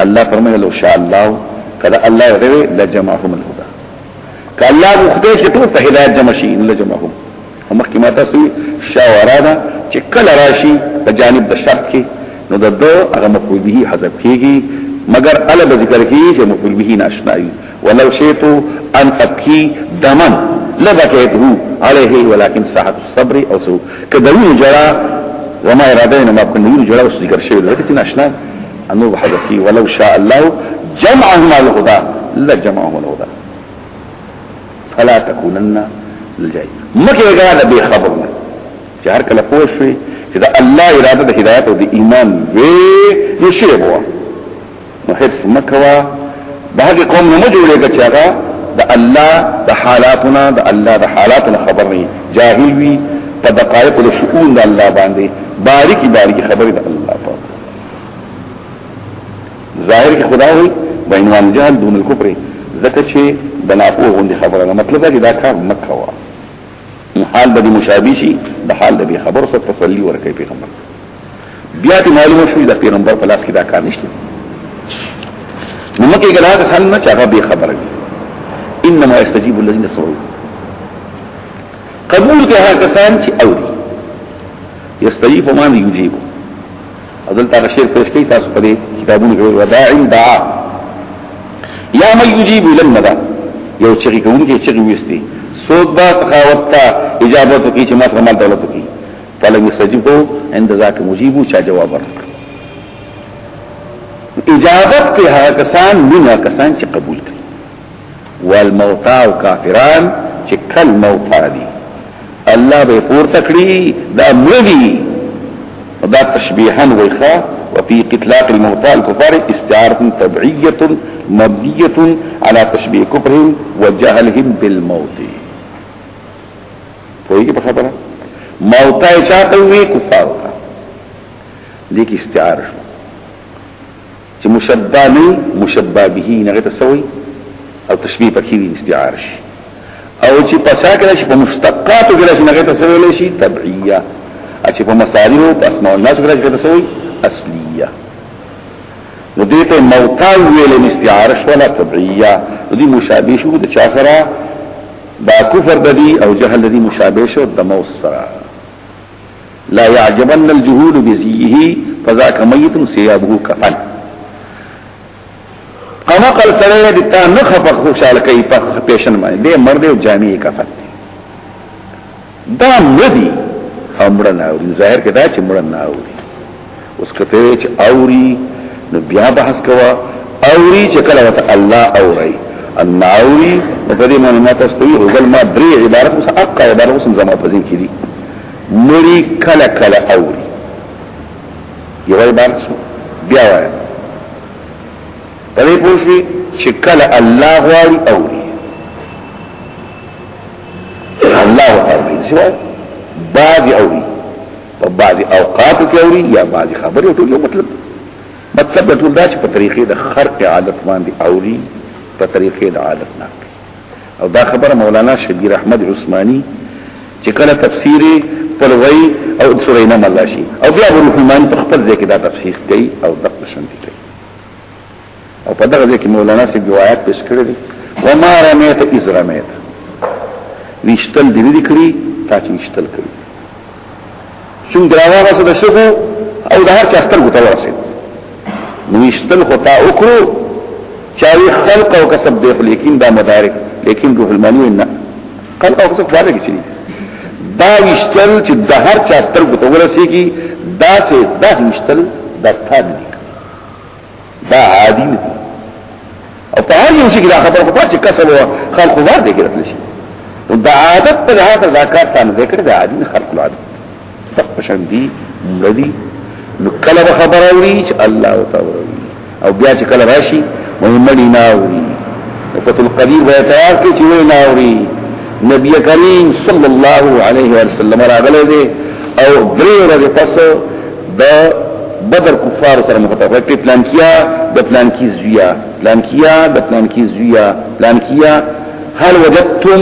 الله فرمایي لو شاء الله کله الله يري لجمعهم الهدى کله خدای چې ټول ته هدایت جمع شي لجمعهم ومخکمه تاسو شاوراده چې کله راشي په جانب د شرط کې نو د دو هغه مفعول به حذف کیږي مگر الا بذکر کی کہ مفعول به ناشنائی ولو شئت ان ابکی دمن لبكيته عليه ولكن ساعه الصبر او سو كدوی جرا وما ارادنا ما كنا جرا ذکر شی لکه ناشنا انه بحذفي ولو شاء الله جمعهم على الهدى لجمعهم الهدى فلا تكونن للجاي مکه غاله به خبرنا چې هر کله پوښوي چې دا الله اراده د هدایت او د ایمان وی نشي بوا حرص مکوا دا هغه قوم نه جوړېږي چې هغه د الله د حالاتنا د الله د حالاتنا خبر نه جاهل وي په دقایق او شؤون د الله باندې باریکی خبرې د الله په ظاهر کې خدا وي بینوان جهل دون الكفر ځکه چې بناپو غوندي خبره مطلب دا دا کار مکوا حال به مشابه شي د حال د خبر سره تسلی ورکړي پیغمبر بیا ته معلومه شوې د پیغمبر په لاس کې دا کار نشته نو مکه ګلاد حل نه چاغه به خبره انما يستجيب الذين صبروا قبول کې هغه کسان چې اوري يستجيب من يجيب اذن تا شعر پېښ کوي تاسو په کتابونو کې وداع دعا یا من يجيب للندى یو چې کوم کې چې وستي سود با سخاوت تا اجابت کی چې ماته مال دولت کی فلم يستجيبوا عند ذاك مجيب چا جواب ورکړ اجابت کې هغه کسان نه کسان چې قبول کړي والموتى وكافران چې کل موتى دي الله به پورته کړی دا مړي دا تشبيها وخا وفي اطلاق الموتى الكفار استعاره تبعيه مبنيه على تشبيه كفرهم وجهلهم بالموت کوئی په خبره موتى چاته وي کفار لیک استعاره چې مشبہ نه مشبہ به نه تسوي او تشبیه پکې وي استعاره شي او چې پسا کې شي په مشتقاتو کې شي هغه تسویل شي تبعیه چې په مصالح او اسماء الناس کې شي تسوی اصلیه نو دې ته موتا ویل استعاره شو ولا تبعیه دې مشابه شو د چا سره دا کفر ددی او جهل ددی مشابه شو د موسرا لا يعجبن الجهول بزيه فذاك ميت ثيابه كفن اما قال سره د تا نه خفق خوشاله کوي په پیشن باندې د مرد او جامع کفن دا ندی امر نه او ظاهر کې دا چې مړ نه اوري اوس کته چې اوري نو بیا بحث کوا اوري چې کله وته الله اوري الناوي وفدي من ما تستوي وقال ما دري عبارت وس اقا عبارت وس زما فزين كدي مري كلا كلا اوري يوه عبارت بیا وای پدې پوښي چې کله الله واوري اوري الله اوري شو بعض اوري په بعض اوقات کې اوري یا بعض خبرې ټول یو مطلب ټول دا چې په طریقې د خرق عادت باندې اوري په طریقې د عادت نه او دا خبره مولانا شبیر احمد عثماني چې کله تفسیر پلوي او سورې نام الله شي او بیا ابو الرحمن په خپل ځای کې دا تفسیر کوي او د شانتي کوي او په دغه ځای کې مولانا سي روایت پیش کړی دي وما رميت اذ رميت وشتل دې کړی تا چې وشتل کړی څنګه راوغه د شګو او د هر چا ستر ګټل ورسید نو وشتل خو تا وکړو چاوی خلق او کسب دی لیکن دا مدارک لیکن روح المانی نه خلق او کسب فارغ شي دا وشتل چې د هر چا ستر ګټل ورسیږي دا څه دا وشتل د تا دی دا عادي نه او په هر یو شي دا خبره په چې کسب خلق وار دی کېدل شي دا عادت په هغه ذکر ته ذکر دا عادي خلق العادت تقشن دي مړدي نو کله خبر اوري چې الله تعالی او بیا چې کله راشي مهمني ناوري فتل قدير به تیار کی چې وی ناوري نبی کریم صلی الله علیه وسلم راغله دي او درې پس د بدر کفار سره مخاطبه کوي پلان کیا د پلان کی زویا پلان کیا د پلان کی زویا پلان کیا هل وجدتم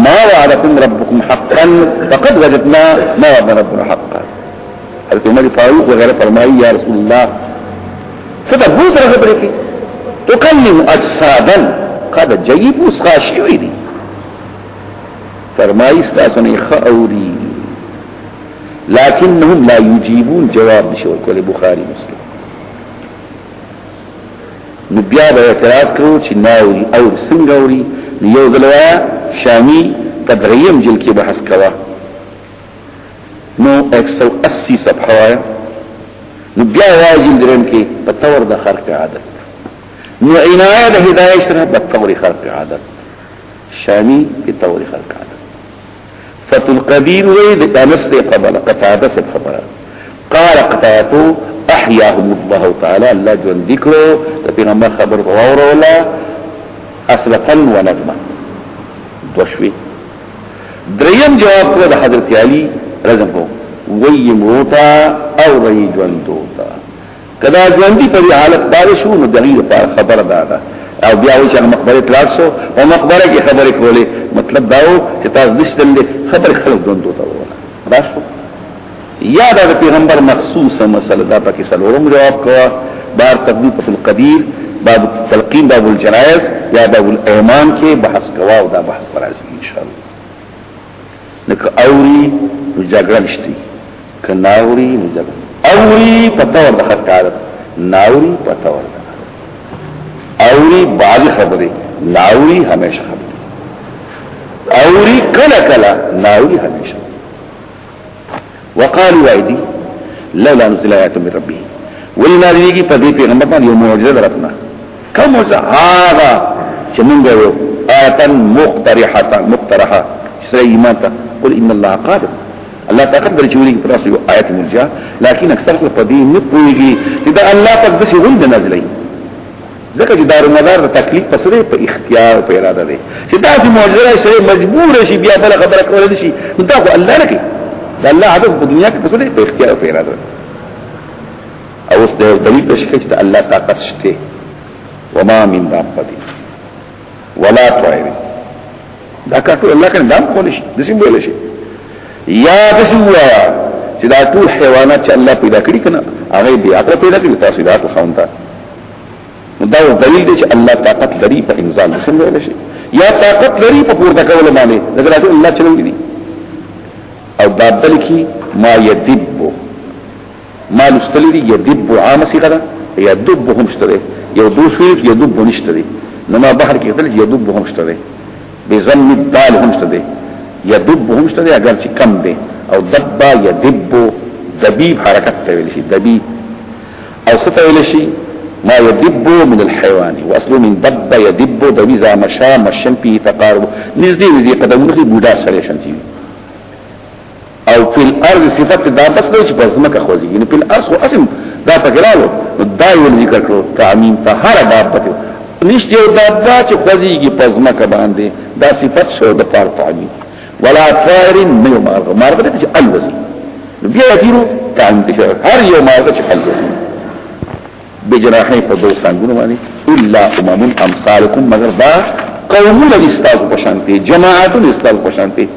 ما وعدكم ربكم حقا فقد وجدنا ما وعدنا ربنا حقا حضرت عمر فاروق وغيره فرمایي یا رسول الله فتبوز رغبرك تكلم اجسادا قد جيب وسخاشي دي فرمایي استاسنه خاوري لكنهم لا يجيبون جواب نشو کول بخاري مسلم نبيا به اعتراض کوي چې ناوري او څنګهوري یو دلوا شامی تدریم جل کې بحث کوا نو 180 صفحه وایا نو بیا واجب درم کې په تور د خرق عادت نو عنایه د هدایت سره په تور خرق عادت شامی په تور خرق عادت فتل قدیر وی د انس قبل قطعه سے خبر قال قطعه احياهم الله تعالى الله جون ذکرو د پیغمبر خبر ورولا اصلتا ونظما دوشوی دریم جواب کو د حضرت علی رضی الله وی موتا او رئی جوندوتا کدا جوندی په حالت باندې شو نو دغه په خبر دادا او بیا و چې مقبره تلاسو او مقبره کې خبرې کولې مطلب داو چې تاسو دشتل خبر خلک جوندوتا وره راشو یا د پیغمبر مخصوصه مسله دا پکې سلورم جواب کوا بار تقدیم القدیر باب التلقین باب الجنائز یا باب الایمان کې بحث کوا او دا بحث پر راځي ان شاء الله لکه اوري نو جګړه نشته کناوري نو جګړه اوري پتا ورته خطر ناوري پتا ورته اوري بعض خبره ناوري همیشه خبره اوري کله کله ناوري همیشه وقالوا ايدي لولا نزل آيات من ربه ولنا ليږي په دې پیغمبر باندې یو معجزه درته کوم معجزه هغه چې موږ یو آیاتن مقترحه سيماته قل ان الله قادر الله تقدر جوړي پر تاسو یو آیت مرجع لكن اکثر په دې نه پويږي چې دا الله تقدس یې ولې نازلې ځکه چې دار مدار د تکلیف پسره په اختیار او په اراده ده چې دا چې معجزه سره مجبور شي بیا بل خبره کول شي دا خو الله نه کوي دا الله عادت په دنیا کې پسره په اختیار او په اراده او اوس د دلیل په شکل چې الله طاقت شته وما من دابه ولا طائر دا کټو الله کنه دام کول شي د سیم ویل شي یا بسوا چې دا ټول حیوانات چې الله پیدا کړی کنه هغه دی هغه پیدا کړی تاسو دا خوانتا دا دلیل دی چې الله طاقت لري په انزال د سیم ویل شي یا طاقت لري په پورته کول باندې دا راځي الله چلوي دي او دا بل کی ما يدب ما لستلي يدب عام صيغه يدب هم اشتري يدوسوي يدب نشتري نما بحر کې تل يدب هم اشتري بضم الدال هم اشتري يدب هم اشتري اگر چې کم دي او دب يدب دبيب حرکت ته ویل شي دبيب او څه ته ویل شي ما يدب من الحيوان واصله من دب يدب دبي ذا مشى مشن في تقارب نزدي قدمونه بوډا سره شنتي او فی الارض صفت دا بس نو چې پزمکه خوځي یعنی فی الارض او اسم دا پکړاو دا یو ذکر کړو تعمیم په هر دابت نشته یو دابا چې خوځيږي پزمکه باندې دا صفت شو د پار تعمیم ولا طائر نو مارغ ته چې الوزي بیا دیرو تعمیم هر یو مارغ چې الوزي بجراحه په دوه څنګهونه باندې الا امم امثالکم مگر دا قومونه استاذ پشانته جماعت استاذ پشانته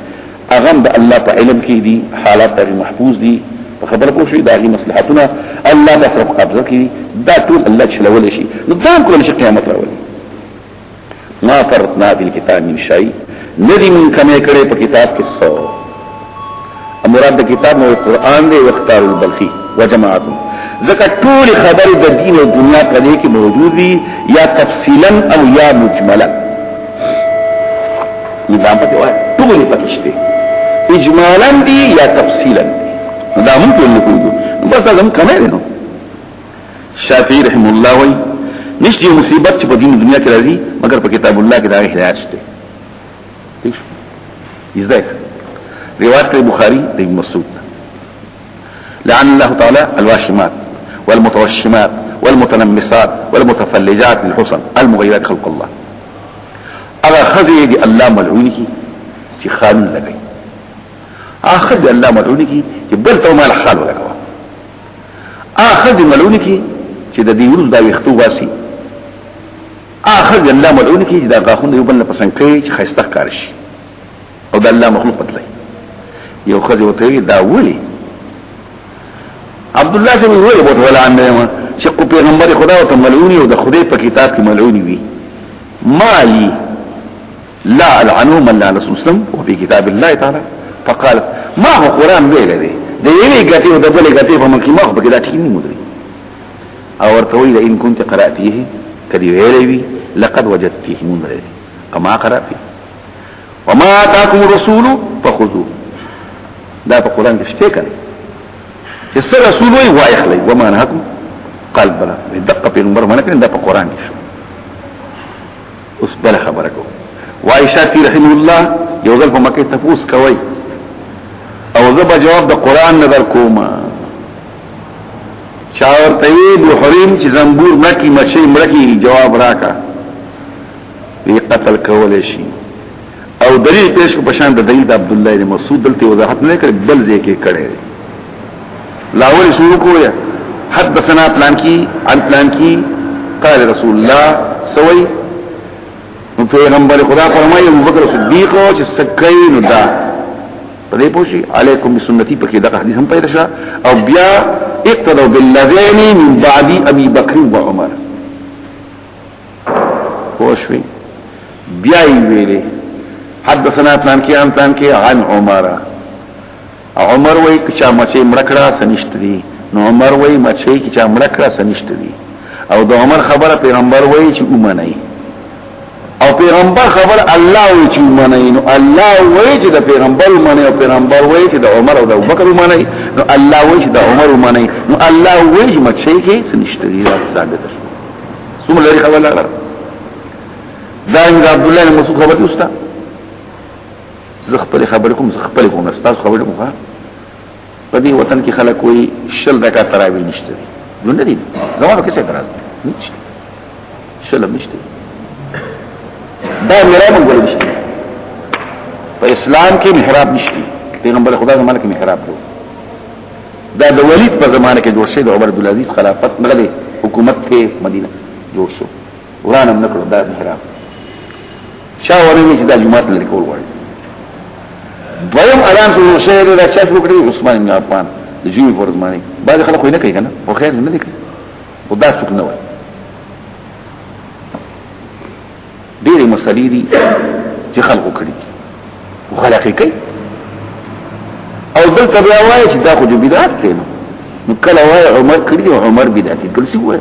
اغم د الله په علم کې دي حالات د محفوظ دي په خبر کو شي داغي مصلحتونه الله تصرف قبضه کوي دا ټول الله چلول شي نو دا کول شي قیامت راولي ما فرطنا فی الكتاب من شيء ندی من کمه کړي په کتاب کې څو مراد د کتاب نو قران دی واختار البلخي وجماعت ذکر ټول خبر د دین او دنیا په دې کې موجود دي یا تفصیلا او یا مجملا نظام په وای ټول پکشته اجمالا دي یا تفصیلا دي دا مونږ ټول نقول بس دا هم کمه دي نو شافعی رحم الله وای نشته مصیبت چې په دین دنیا کې راځي مگر په کتاب الله کې دا هدایت شته هیڅ ازاي روایت البخاري د ابن مسعود لعن الله تعالى الواشمات والمتوشمات والمتنمسات والمتفلجات للحسن المغيرات خلق الله اغا خذي دي الله ملعوني کی چې خالون لګي اخذ دي الله ملعوني کی چې بل ته مال خال لګوا اخذ دي ملعوني کی چې د دې ورځ دا وختو واسي اخذ دي الله ملعوني کی چې دا غاخون یو بل پسند کوي چې خيسته کار شي او د الله مخلوق بدلای یو خذ وته دا ولي عبد الله سے وی بوت ولا عنه چې کو پیغمبر خدا او ته ملعوني او د خدای په کتاب کې ملعوني وي مالي لا العنو من لا رسول اسلام وفي كتاب الله تعالى فقال ما هو قرآن ویل دی د یوې غتی او د بلې غتی په منځ کې مخ بګدا ټینګ نه مدري او ورته وی ان كنت قراتيه کدی ویلې وی لقد وجدت فيه منذر كما قرأ فيه وما اتاكم الرسول فخذوه دا په قرآن کې شته کنه چې سره رسول وی وايخلي وما نهاكم قال بلا دقه پیغمبر باندې کنه دا په قرآن کې شو اوس بل خبره کو وعائشہ رحمه الله یو ځل په مکه تفوس کوي او زبا جواب د قرآن نظر کوما چاور طیب حریم چې زنبور مکی مچی مړکی جواب راکا وی قتل کول شي او دلیل پیش کو پشان د دلیل د عبد الله بن مسعود دلته وضاحت نه کړ بل ځکه کړي لاول شروع کویا حدثنا پلان کی عن پلان کی قال رسول الله سوي پیغمبر خدا فرمایي ابو بکر صدیق او چې سکین دا پدې پوښي علیکم بسنتی په کې دا حدیث هم پیدا شو او بیا اقتدوا بالذین من بعد ابي بکر و عمر پوښي بیا ویلي حدثنا پلان کې ان پلان کې عن عمر وای چې مچې مړکړه سنشتري نو عمر وای مچې چې مړکړه سنشتري او د عمر خبره پیغمبر وای چې اومنه او پیغمبر خبر الله وی چې معنی نو الله وی چې د پیغمبر معنی او پیغمبر وی چې د عمر او د ابوبکر معنی نو الله وی چې د عمر معنی نو الله وی چې مچې کې سنشتري ثابت شو څومره لري خبر لا دا عبد الله بن مسعود خبر یوستا زخپل خبرکم زخپل کوم استاد خبرکم ها په دې وطن کې خلک وی شل رکعات تراوی نشته ونه دي زمانو کې څه درز نشته شل نشته دا محراب وګورئ نشته په اسلام کې محراب نشته پیغمبر خدا زمانه کې محراب دی دا د ولید په زمانه کې جوړ شوی د عمر عبد العزيز خلافت مغلي حکومت کې مدینه جوړ شو ورانه نکړو دا محراب چا ورنه چې د جمعات لري کول وایي دویم اعلان شروع شوی دا چا شروع کړی عثمان بن عفان د جوی فرضمانی بعض خلک نه کوي کنه خو خیر نه کوي او دا څوک نه وایي ډېرې مسلې دي چې خلکو کړي او خلک کوي او دلته بیا وایي چې دا خو د بدعت دی نو کله وایي عمر کړی او عمر بدعتي کړی څه وایي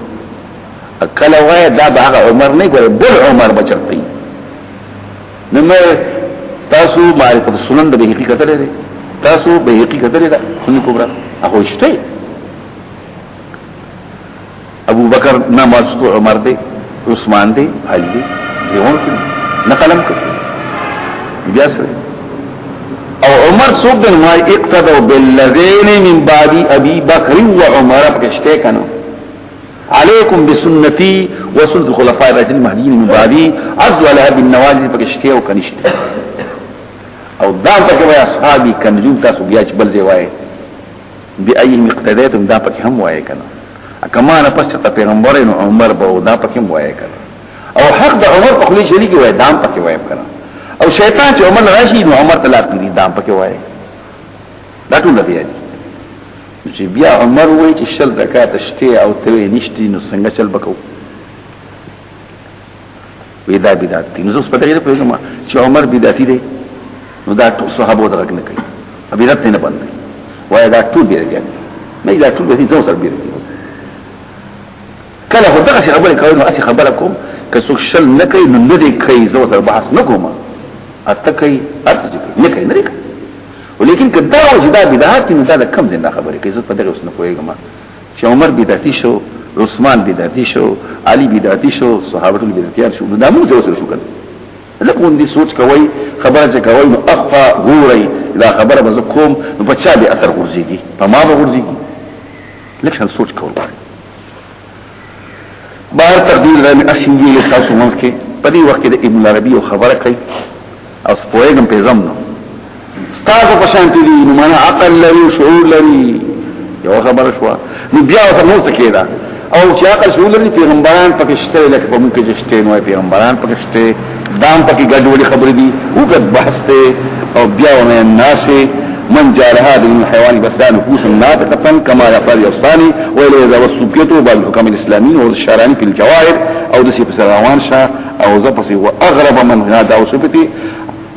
کله وایي دا هغه عمر نه ګوري بل عمر بچرتي نو تاسو معرفت سنن د بهقي کتل لري تاسو بهقي کتل لري سنن کبرى هغه شته ابو بکر نماز عمر دی عثمان دی علي دی دیون نه قلم کړ بیا سره او عمر څوک د ما اقتدوا بالذين من بعد ابي بكر وعمر پکشته کنه عليكم بسنتي وسنة الخلفاء الراشدين المهديين من بعدي عضوا عليها بالنواجذ پکشته او کنيشته او دا پکې وای اصحابي کنجوم تاسو بیا چې بل ځای وای بي اي مقتديتم دا پکې هم وای کنه کما نه پس ته پیغمبر نو عمر به دا پکې هم وای کنه او حق د عمر په خلی شریک وای دام پکې وای کنه او شیطان چې عمر راشي نو عمر تلا پیری دام پکې وای دا ټول دی چې بیا عمر وای چې شل زکات شته او ته نشتی نو څنګه چل بکو ودا بدعت نو زه په دغه په کومه چې عمر بدعتي دی نو دا ټول صحابه درک نه کوي بدعت نه باندې وای دا ټول دی نه دا ټول دی زو سره دی کله خو دغه خبره کوي نو اسی خبره کوم که څوک شل نه کوي نو نه دی کوي زو سره بحث نه کوم اته کوي اته نه کوي نه کوي ولیکن کدا وجدا بدعت نو دا کم زنده خبره کوي زه په دغه اوس نه کویږم چې عمر بدعتي شو عثمان بدعتي شو علي بدعتي شو صحابه بدعتيان شو نو دا موږ زو سره شو کړه لکه دې سوچ کوي خبره چې کوي نو اخفا غوري دا خبره به کوم نو په چا به اثر ورځيږي په ما به ورځيږي لکه سوچ کوي بهر تقدیر رحم اشیاء تاسو مونږ کې په دې وخت کې د ابن عربي خبره کوي او سپوږم په زمنو تاسو په شان دي نو معنا عقل لري شعور لري یو خبره شو نو بیا ورته نو څه کېدا او چې عقل شعور لري پیغمبران پکې شته لکه په موږ کې شته نو پیغمبران پکې شته دام پکې ګډوډي خبرې دي وګد بحث ته او بیا ونه الناس من جعل هذه من الحيوان بسان نفوس ناطقة كما يفعل الافصاني وإذا وصوبيته بعض الحكام الاسلاميين والشارعين في الجواهر او دسي بسروان شاه او زفصي واغرب من هذا وصوبتي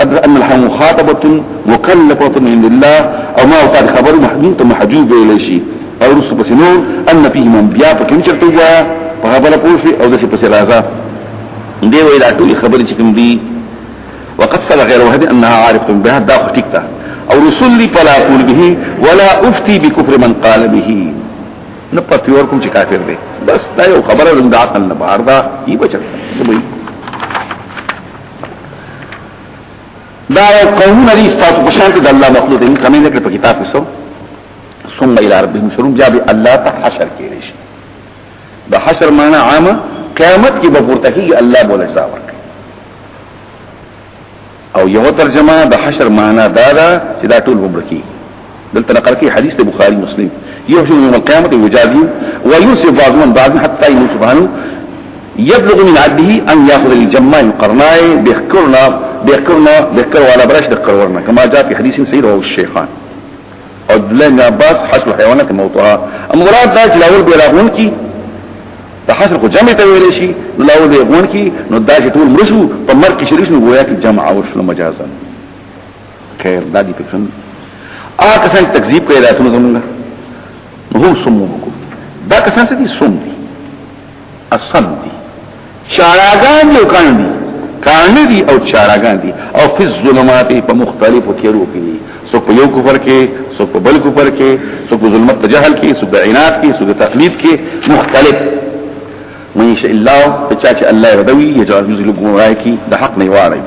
قدر ان الحيوان مخاطبة مكلفة عند الله او ما وقع خبر محجوب الى شيء او رسو بسنو ان فيه من بيا فكم چرتوا فخبر پوشي او دسي بسرازا دي وإذا طول خبر چكم دي وقد سل غير وهد انها عارفة بها دا فتكتا او رسولي فلا اقول به ولا افتي بكفر من قال به نپا پیورکم چه کافر دے بس دا یو خبر رنگ دا عقل نبار دا یہ بچت سبئی دا یو قومون علی استاتو پشانتی دا اللہ مخلوط ان کمی نکر پا کتاب سو ثم الى ربهم شروع جابی اللہ تا حشر کے ریش دا حشر مانا عام قیامت کی بپورتکی اللہ بولجزا ورک او یو ترجمه د حشر معنا دادا چې دا ټول مبرکی دلته نقل کی حدیث د بخاری مسلم يحشر يوم القيامه ويجازي ويوصف بعضهم بعض حتى يموت سبحانه يبلغ من عبده ان ياخذ الجماع القرناء بيذكر ولا براش ذكرنا كما جاء في حديث سيد رواه الشيخان عبد الله بن عباس حشر الحيوانات موضوعها مراد دا چې لاول بیراغون کی د حشر کو جمع ته ویل شي نو لاول دی غون کی نو دا چې ټول مرشو په مر کې شریک نو گویا کې جمع او شنو مجازا خیر دا دي پکښن کسان تکذیب کوي راتونو زمونږ نو هم سمو کو دا کسان څه دي سم دي اصم دي شاراګان یو کان دي او شاراګان دي او په ظلمات په مختلفو تیرو کې سو په یو کفر کې سو په بل کفر کې سو په ظلمت جهل کې سو په عناد کې سو په تقلید کې مختلف من يشاء الله فچاچ الله يردوي يجعل يزل گمراهي کی د حق نه واري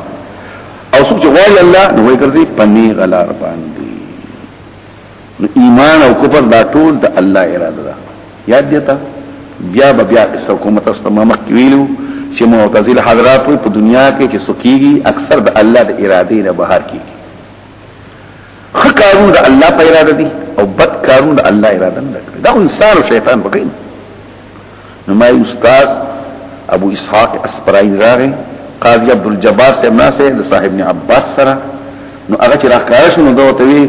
او څوک چې وایي الله نو وایي ګرځي پني غلا باندې ایمان او کفر دا ټول د الله اراده ده یاد دیتا بیا حکومت استمامه ویلو چې معتزله حضرات په دنیا کې چې سکیږي اکثر د الله د اراده نه بهر کیږي خ کارون د الله په اراده دي او بد کارون د الله اراده نه کوي دا انسان او شیطان بقین نو ما استاد ابو اسحاق اسپراین راغی قاضي عبد الجبار سے ناسه د صاحب ابن عباس سره نو هغه چې راکاره شو نو دوته وی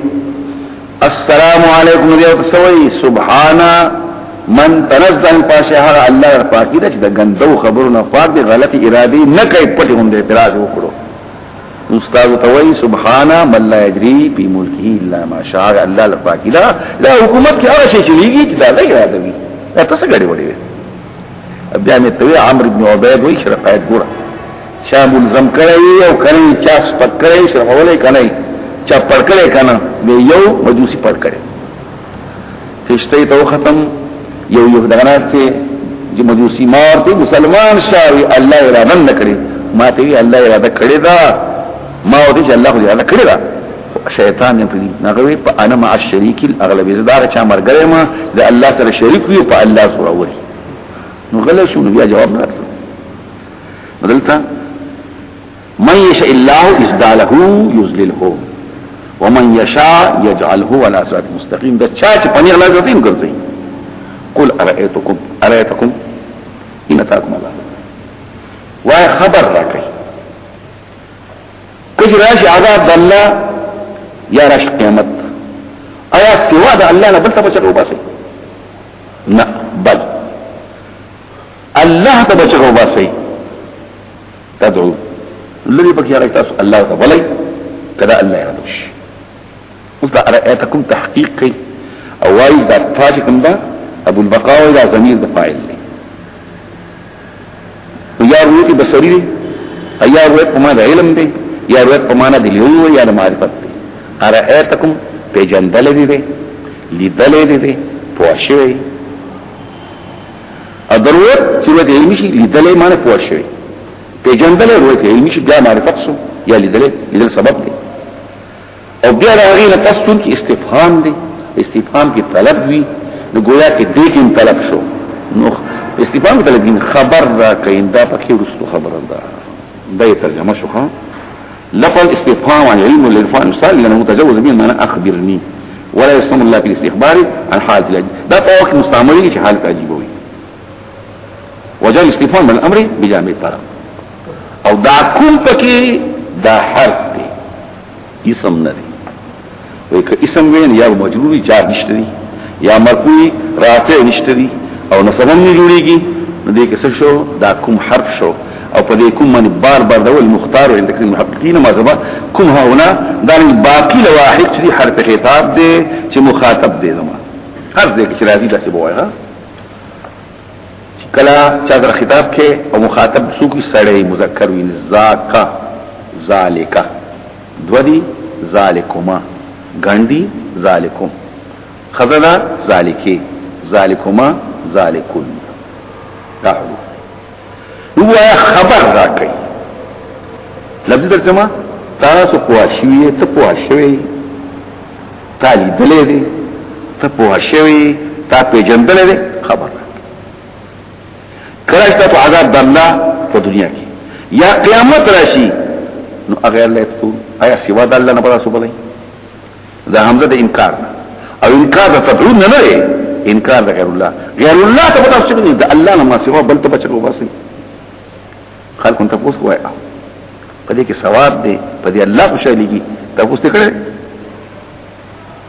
السلام علیکم دیو تسوی سبحان من تنزه پاشا الله پاکی دا چې د غندو خبرونه پاک دي غلطی ارادي نه کوي پټي هم د اعتراض وکړو استاد توي سبحان من لا يجري في ملكه الا ما شاء الله الپاکی دا حکومت کې هغه شي چلیږي چې دا نه اراده وي تاسو غړي وړي بیا مې توي عمرو بن عبید وی شرقایت ګور شام الزم کړی او کړي چا سپک کړی شرمولې کړي چا پړ کړي کنه یو مجوسی پړ کړي کشته ته ختم یو دغه ته چې مجوسی مارته مسلمان شاوي الله اراده نه کړی ما ته الله اراده کړی دا ما ودی چې الله اراده کړی دا شیطان نه پدې نغوي په انا مع الشریک الاغلب زدار چا مرګره ما د الله سره شریک وي په الله سره وری نو غل شو بیا جواب نه بدلته من يشاء الله يزداله يذلله ومن يشاء يجعله على صراط مستقيم دا چا چې پنیر لازم ګرځي قل ارأيتكم ان اتاكم الله وای خبر راکړي کله راشي عذاب الله یا راش قیامت آیا سوا د الله نه بل څه بچو باسي نه بل الله ته بچو باسي تدعو الذي بقي راي تاسو الله ته ولي کدا الله يردوش اوس دا ارأيتكم تحقيق او واي دا تاجكم دا ابو البقاء الى ضمير د فاعل دی یا روایت بصری دی یا روایت په معنا د علم دی یا روایت په معنا د لیو یا د معرفت دی ارأيتكم پیجندل دی لیدل دی پوښوي ا ضرورت چې د علمي شي لیدل معنی پوښوي پیجندل روایت علمي شي بیا معرفت سو یا لیدل سبب دی او بیا راغی له تاسو کې استفهام دی استفهام کی طلب وی نو گویا کې دې کې طلب شو نو استفهام طلب دین خبر را کین دا پکې ورستو خبر ده دا ترجمه شو ها لفظ استفهام عن علم العرفان مثال لانه متجوز به معنى اخبرني ولا يسمى الله في الاستخبار عن حالة العجيب دا طوق مستعملين في حالة عجيبة وجاء الاستفهام من الامر بجامع الطرف او دا كل پکې دا حرف دی اسم نه دی وای که اسم وین یا مجرور جار نشته دی یا مرفوع رافع نشته دی او نصب نه جوړیږي نو دې کې څه شو دا کوم حرف شو او په دې کوم باندې بار بار دا المختار عند كثير المحققين ما زبا کوم هنا دا باقی لواحد چې حرف خطاب دی چې مخاطب دی زما هر دې کې راځي دا څه بوای ها کلا چا در خطاب کې او مخاطب څوک سړی مذکر وین زاکا ذالکا دودی ذالکما غندی ذالکم خزنا ذالکی ذالکما ذالکون دعو هو خبر راکې لفظ ترجمه تاسو پوښیږئ ته پوښیږئ تالی دلې دي ته پوښیږئ تا پیجندلې دي خبر کله چې عذاب الله په دنیا کې یا قیامت راشي نو هغه الله ته آیا سوا د الله نه پتا سو بلای دا حمزه د انکار او انکار د تدعو نه نه انکار د غیر الله ته پتا څه دی د الله نه ما سوا بل ته بچو باسي خلک انت پوس کوی پدې کې ثواب دی پدې الله خوشاليږي تاسو ته کړه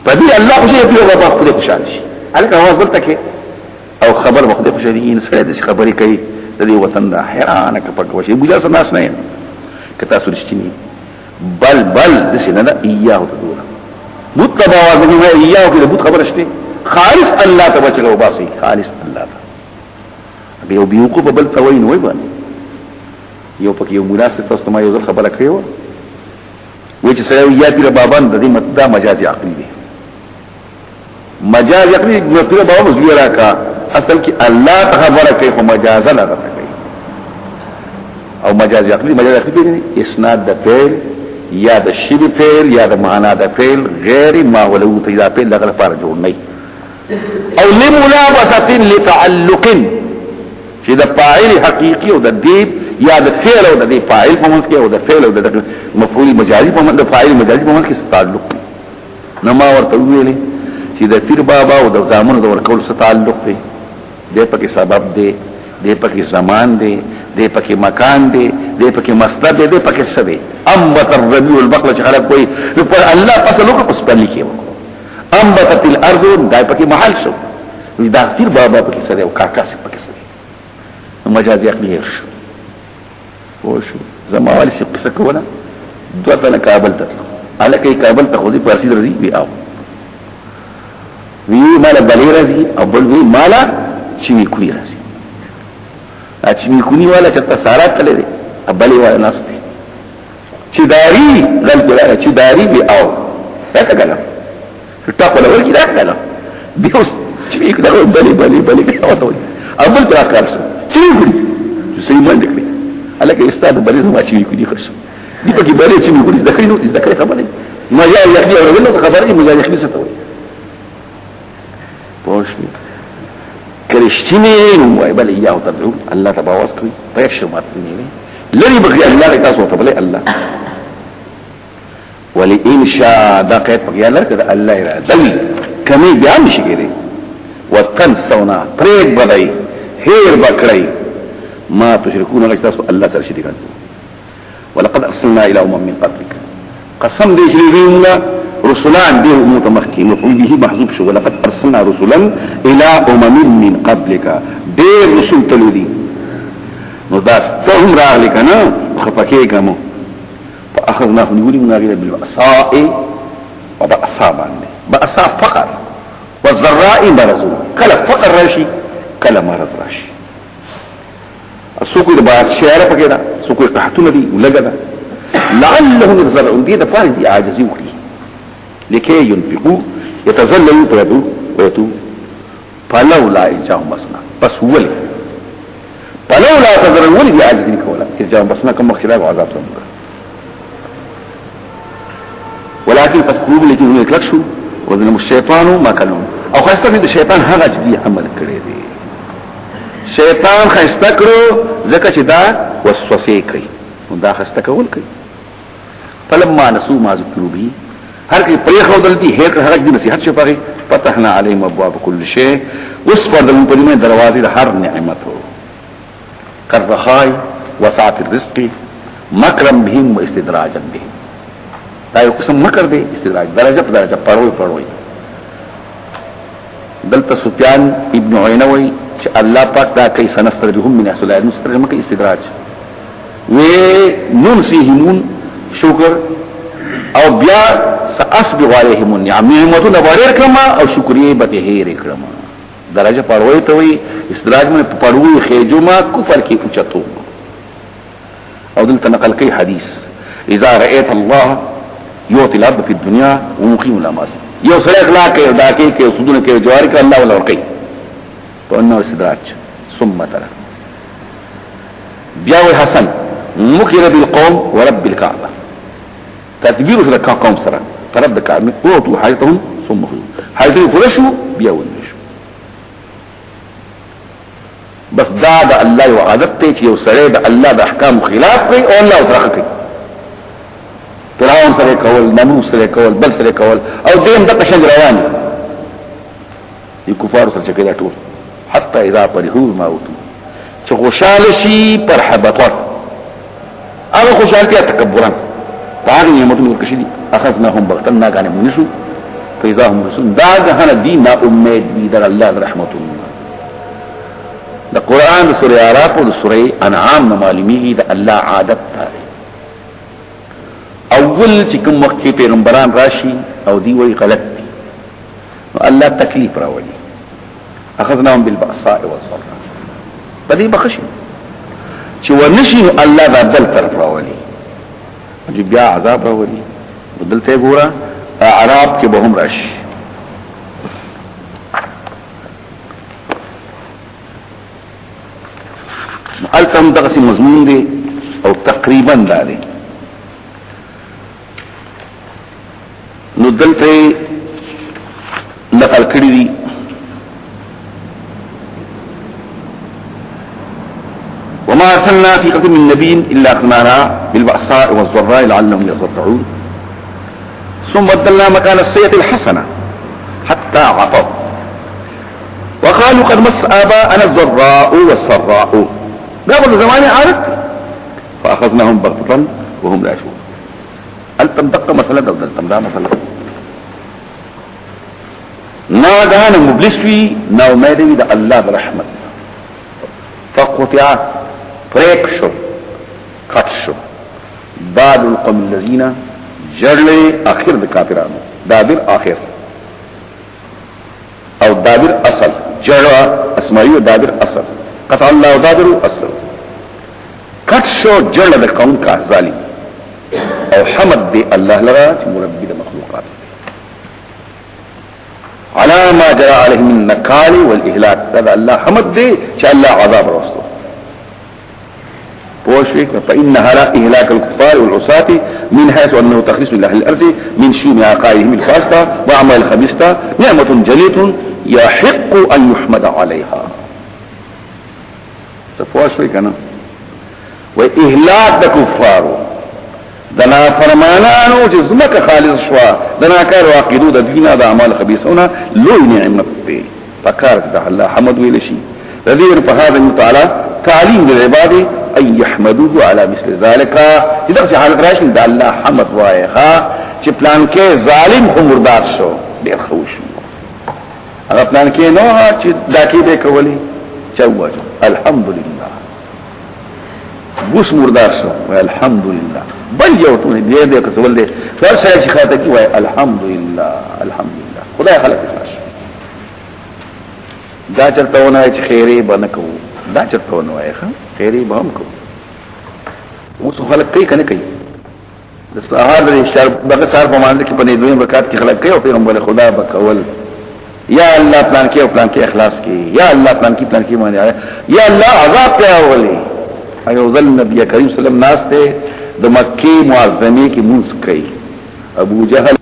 پدې الله خوشالي په هغه وخت کې خوشاله شي الکه هو ځل تکي او خبر وخت خوشالي نه سره د خبرې کوي د دې وطن دا حیرانه کپک وشي ګویا سناس نه کتا سرشتنی بل د سینه دا ایاه تدور بوت کا باور نه وي ایاه کې بوت خبر شته خالص الله ته بچو باسي خالص الله ته به بيوقو بل توين وي باندې یو پکې یو مناسب تاسو ما یو ځل خبره کړو وای چې سره یا پیر بابان د دې متدا مجازي عقلي دي مجاز عقلي نو پیر بابا مزګرا کا اصل کې الله ته خبره کوي خو مجازا نه کوي او مجاز عقلي دي اسناد د فعل یا د شبه فعل یا د معنا د فعل غیر ما ولو تیدا فعل لغه لپاره جوړ نه او لملابسه لتعلق چې د فاعل حقيقي او د دې یا د فعل او د فاعل په منځ کې او د فعل او د مفعول مجازي په منځ د فاعل مجازي په منځ کې تعلق نه ما ورته ویلې چې د پیر بابا او د زامنو د ورکول سره تعلق دی د پکې سبب دی د پکې زمان دی دې پکې مکان دی دې پکې مسجد دی دې پکې څه دی انبت الربيع البقله چې خلک کوي پر الله فصلو کو پس پلی کې انبتت الارض دای پکې محل شو دا تیر بابا پکې سره او کاکا سره پکې سره مجاز عقلی شو او شو زموالي څه قصه کوله دوه تنه کابل ته الکه کابل ته خو دې پرسي درځي بي او وی مال بلی رازی او بل وی مالا چمی کونی رازی چمی کونی والا چتا سارات تلے دے اب بلی والا ناس دے چی داری غلط بلانا چی داری بی آو ایسا کلم ٹاپ والا ورکی دا کلم بیوس چمی کونی دا بلی بلی بلی بلی آو تولی اب بل پر آکار سو چمی کونی جو سیمان دکلی حالکہ استاد بلی زمان چمی کونی خرسو دی پا کی بلی چمی کونی ازدکری نو ازدکری خبر مجا یخنی او رولو خبر ای مجا یخنی ستولی پوشنی کرشتینی نموائی بل ایاہو تدعون اللہ تباواز کوئی پیش ماتنی لری بقی اللہ تاسو تبلی اللہ ولی انشاء دا قید بقی اللہ کدا اللہ ارادوی کمی بیان شکری وتنسونا پریک بدائی ہیر بکڑائی ما تشرکون اللہ تاسو اللہ سر شرکان ولقد ارسلنا الى من قبلك قسم دی شریفینا رسولان ديه متمخكين مفعول به محذوف شو ولقد ارسلنا رسلا الى من قبلك دير رسول تلودي نو داس تهم راغلي كنا خفكي كمو فاخذناه نقول من غير بالبأساء وبأساء بأساء فقر والضراء مرض كلا فقر راشي كلا مرض راشي السوق ده بعد شعر فكده سوق تحتنا دي ولجدا لعلهم يتضرعون دي دفعه دي عاجزين وكلي لكي ينفقوا يتذللوا فيدوا ويتوا فلولا إجاهم بسنا بس ولي فلولا يتذللوا ولي بعاجزين كولا إجاهم بسنا كم اختلاف وعذاب ربك ولكن فسقوهم لكي هم يتلكشوا وذنهم الشيطان ما كانوا او خاصة الشيطان هذا جدي عمل كريدي شيطان خاستكرو ذكا شدا وسوسي كي ودا خاستكول كي فلما نسوا ما ذكروا به هر کی پریخ ودلتی هیک هر دی نصیحت شپاغي فتحنا عليهم ابواب كل شيء وصفر دلون پدیمه دروازه هر نعمت هو كالرخاء وسعة الرزق مكرم بهم واستدراجا بهم دا یو قسم مکر دی استدراج درجه په درجه پړوي دلته سفيان ابن عيينة وی چې الله پاک دا کوي سنستدرجهم من حيث لا يعلمون مکه استدراج و ننسيهم شکر او بیا سأسبغ عليهم النعم نعمتون باریر کرما او شکریه بتهیر کرما درجه پړوي ته وی استدراج من پړوي خېجما کفر کی اوچتو او دلته نقل کوي حدیث اذا رأيت الله يعطي العبد في الدنيا ومقيم الاماس یو سره اخلاق کوي دا کوي سودونه کوي جواری کوي الله ولا ورقي فانه استدراج ثم ترى بياوي حسن مكر بالقوم ورب الكعبه تدبيره لك قوم سرا فرب الكعبه اوتوا حاجتهم ثم خذوا حاجتهم فرشوا بياوي بس دا الله وعدته چې یو سره د الله د احکام خلاف کوي او الله ترخه کوي فرعون سره کول نمرود سره کول بل سره کول او دیم د قشنج روان دي کفار سره چکه ټول حتى اذا فرحوا ما اوتوا چې خوشاله شي پر حبطات هغه خوشالتیا تکبران هغه نعمتونه ورکشي دي اخذناهم بغتنا غانه منشو فاذا هم رسول دا جهنم دین امید دي در الله رحمت د قران د سوره اعراف او د سوره انعام معلومیږي د الله عادت ده اول چې کوم وخت کې پیغمبران راشي او دی وی غلط دي نو الله تکلیف راوړي اخذناهم بالبأساء والضراء بدی بخشي چې ونشي الله دا بل طرف راوړي چې بیا عذاب راوړي بدلته ګوره اعراب کې به هم راشي التم دغسي مضمون دي او تقریبا دا دي نو دلته نقل کړی دي وما ارسلنا في قوم من نبي الا اخذنا بالبأساء والضراء لعلهم يضرعون ثم بدلنا مكان السيئة الحسنة حتى عطوا وقالوا قد مس آباءنا الضراء والسراء قبل زمان عادت فاخذناهم بغتة وهم لا يشعرون. التم دقه مسله دلتم دا مسله ناګهانه مبلس وي نا امید وي د الله د رحمت فقطع فريق شو قط شو بعد القوم الذين جرلي اخر د کافرانو دابر اخر او دابر اصل جرى اسماعيل دابر اصل قطع الله دابر اصل قط شو جرل د قوم کا ظالم او حمد دي الله لرا چې مربي د مخلوقات على ما جرى عليه من النكال والاهلاك هذا الله حمد دي چې الله عذاب رسول پوشوي فان هلا اهلاك الكفار والعصاة من حيث انه تخليص من اهل الارض من شؤم عقائدهم الفاسده واعمال الخبيثه نعمه جليله يحق ان يحمد عليها پوشوي کنه واهلاك الكفار دنا فرمانانو چې زمکه خالص شوا دنا کار واقعدو د دینه د اعمال خبيثونه لوی نعمت دی فکر د الله حمد ویل شي الذي په هذا تعالی تعلیم للعباد ان يحمدوه على مثل ذلك اذا چې حالت راشي د الله حمد وایغه چې پلان کې ظالم هم مردار شو ډیر خوش هغه پلان کې نو چې داکې به کولی چوجو الحمدلله بوس مردار شو الحمدلله بل یو ټول دې دې کسول دې هر څه چې خاطر کی وای الحمدلله الحمدلله خدای خلق خلاص دا چلته ونه چې خیره باندې کو دا چلته ونه وای خیره به هم کو اوس خلق کوي کنه کوي د سهار د شر دغه سهار په مانځ کې په دې دویم رکعت کې خلق کوي او پیغمبر خدا بکول یا الله پلان کې او پلان کې اخلاص کې یا الله پلان کې باندې یا الله عذاب ته اولي ایو ذل نبی کریم صلی الله علیه وسلم ناس ته د مکی معظمه کې مونږ کوي ابو جهل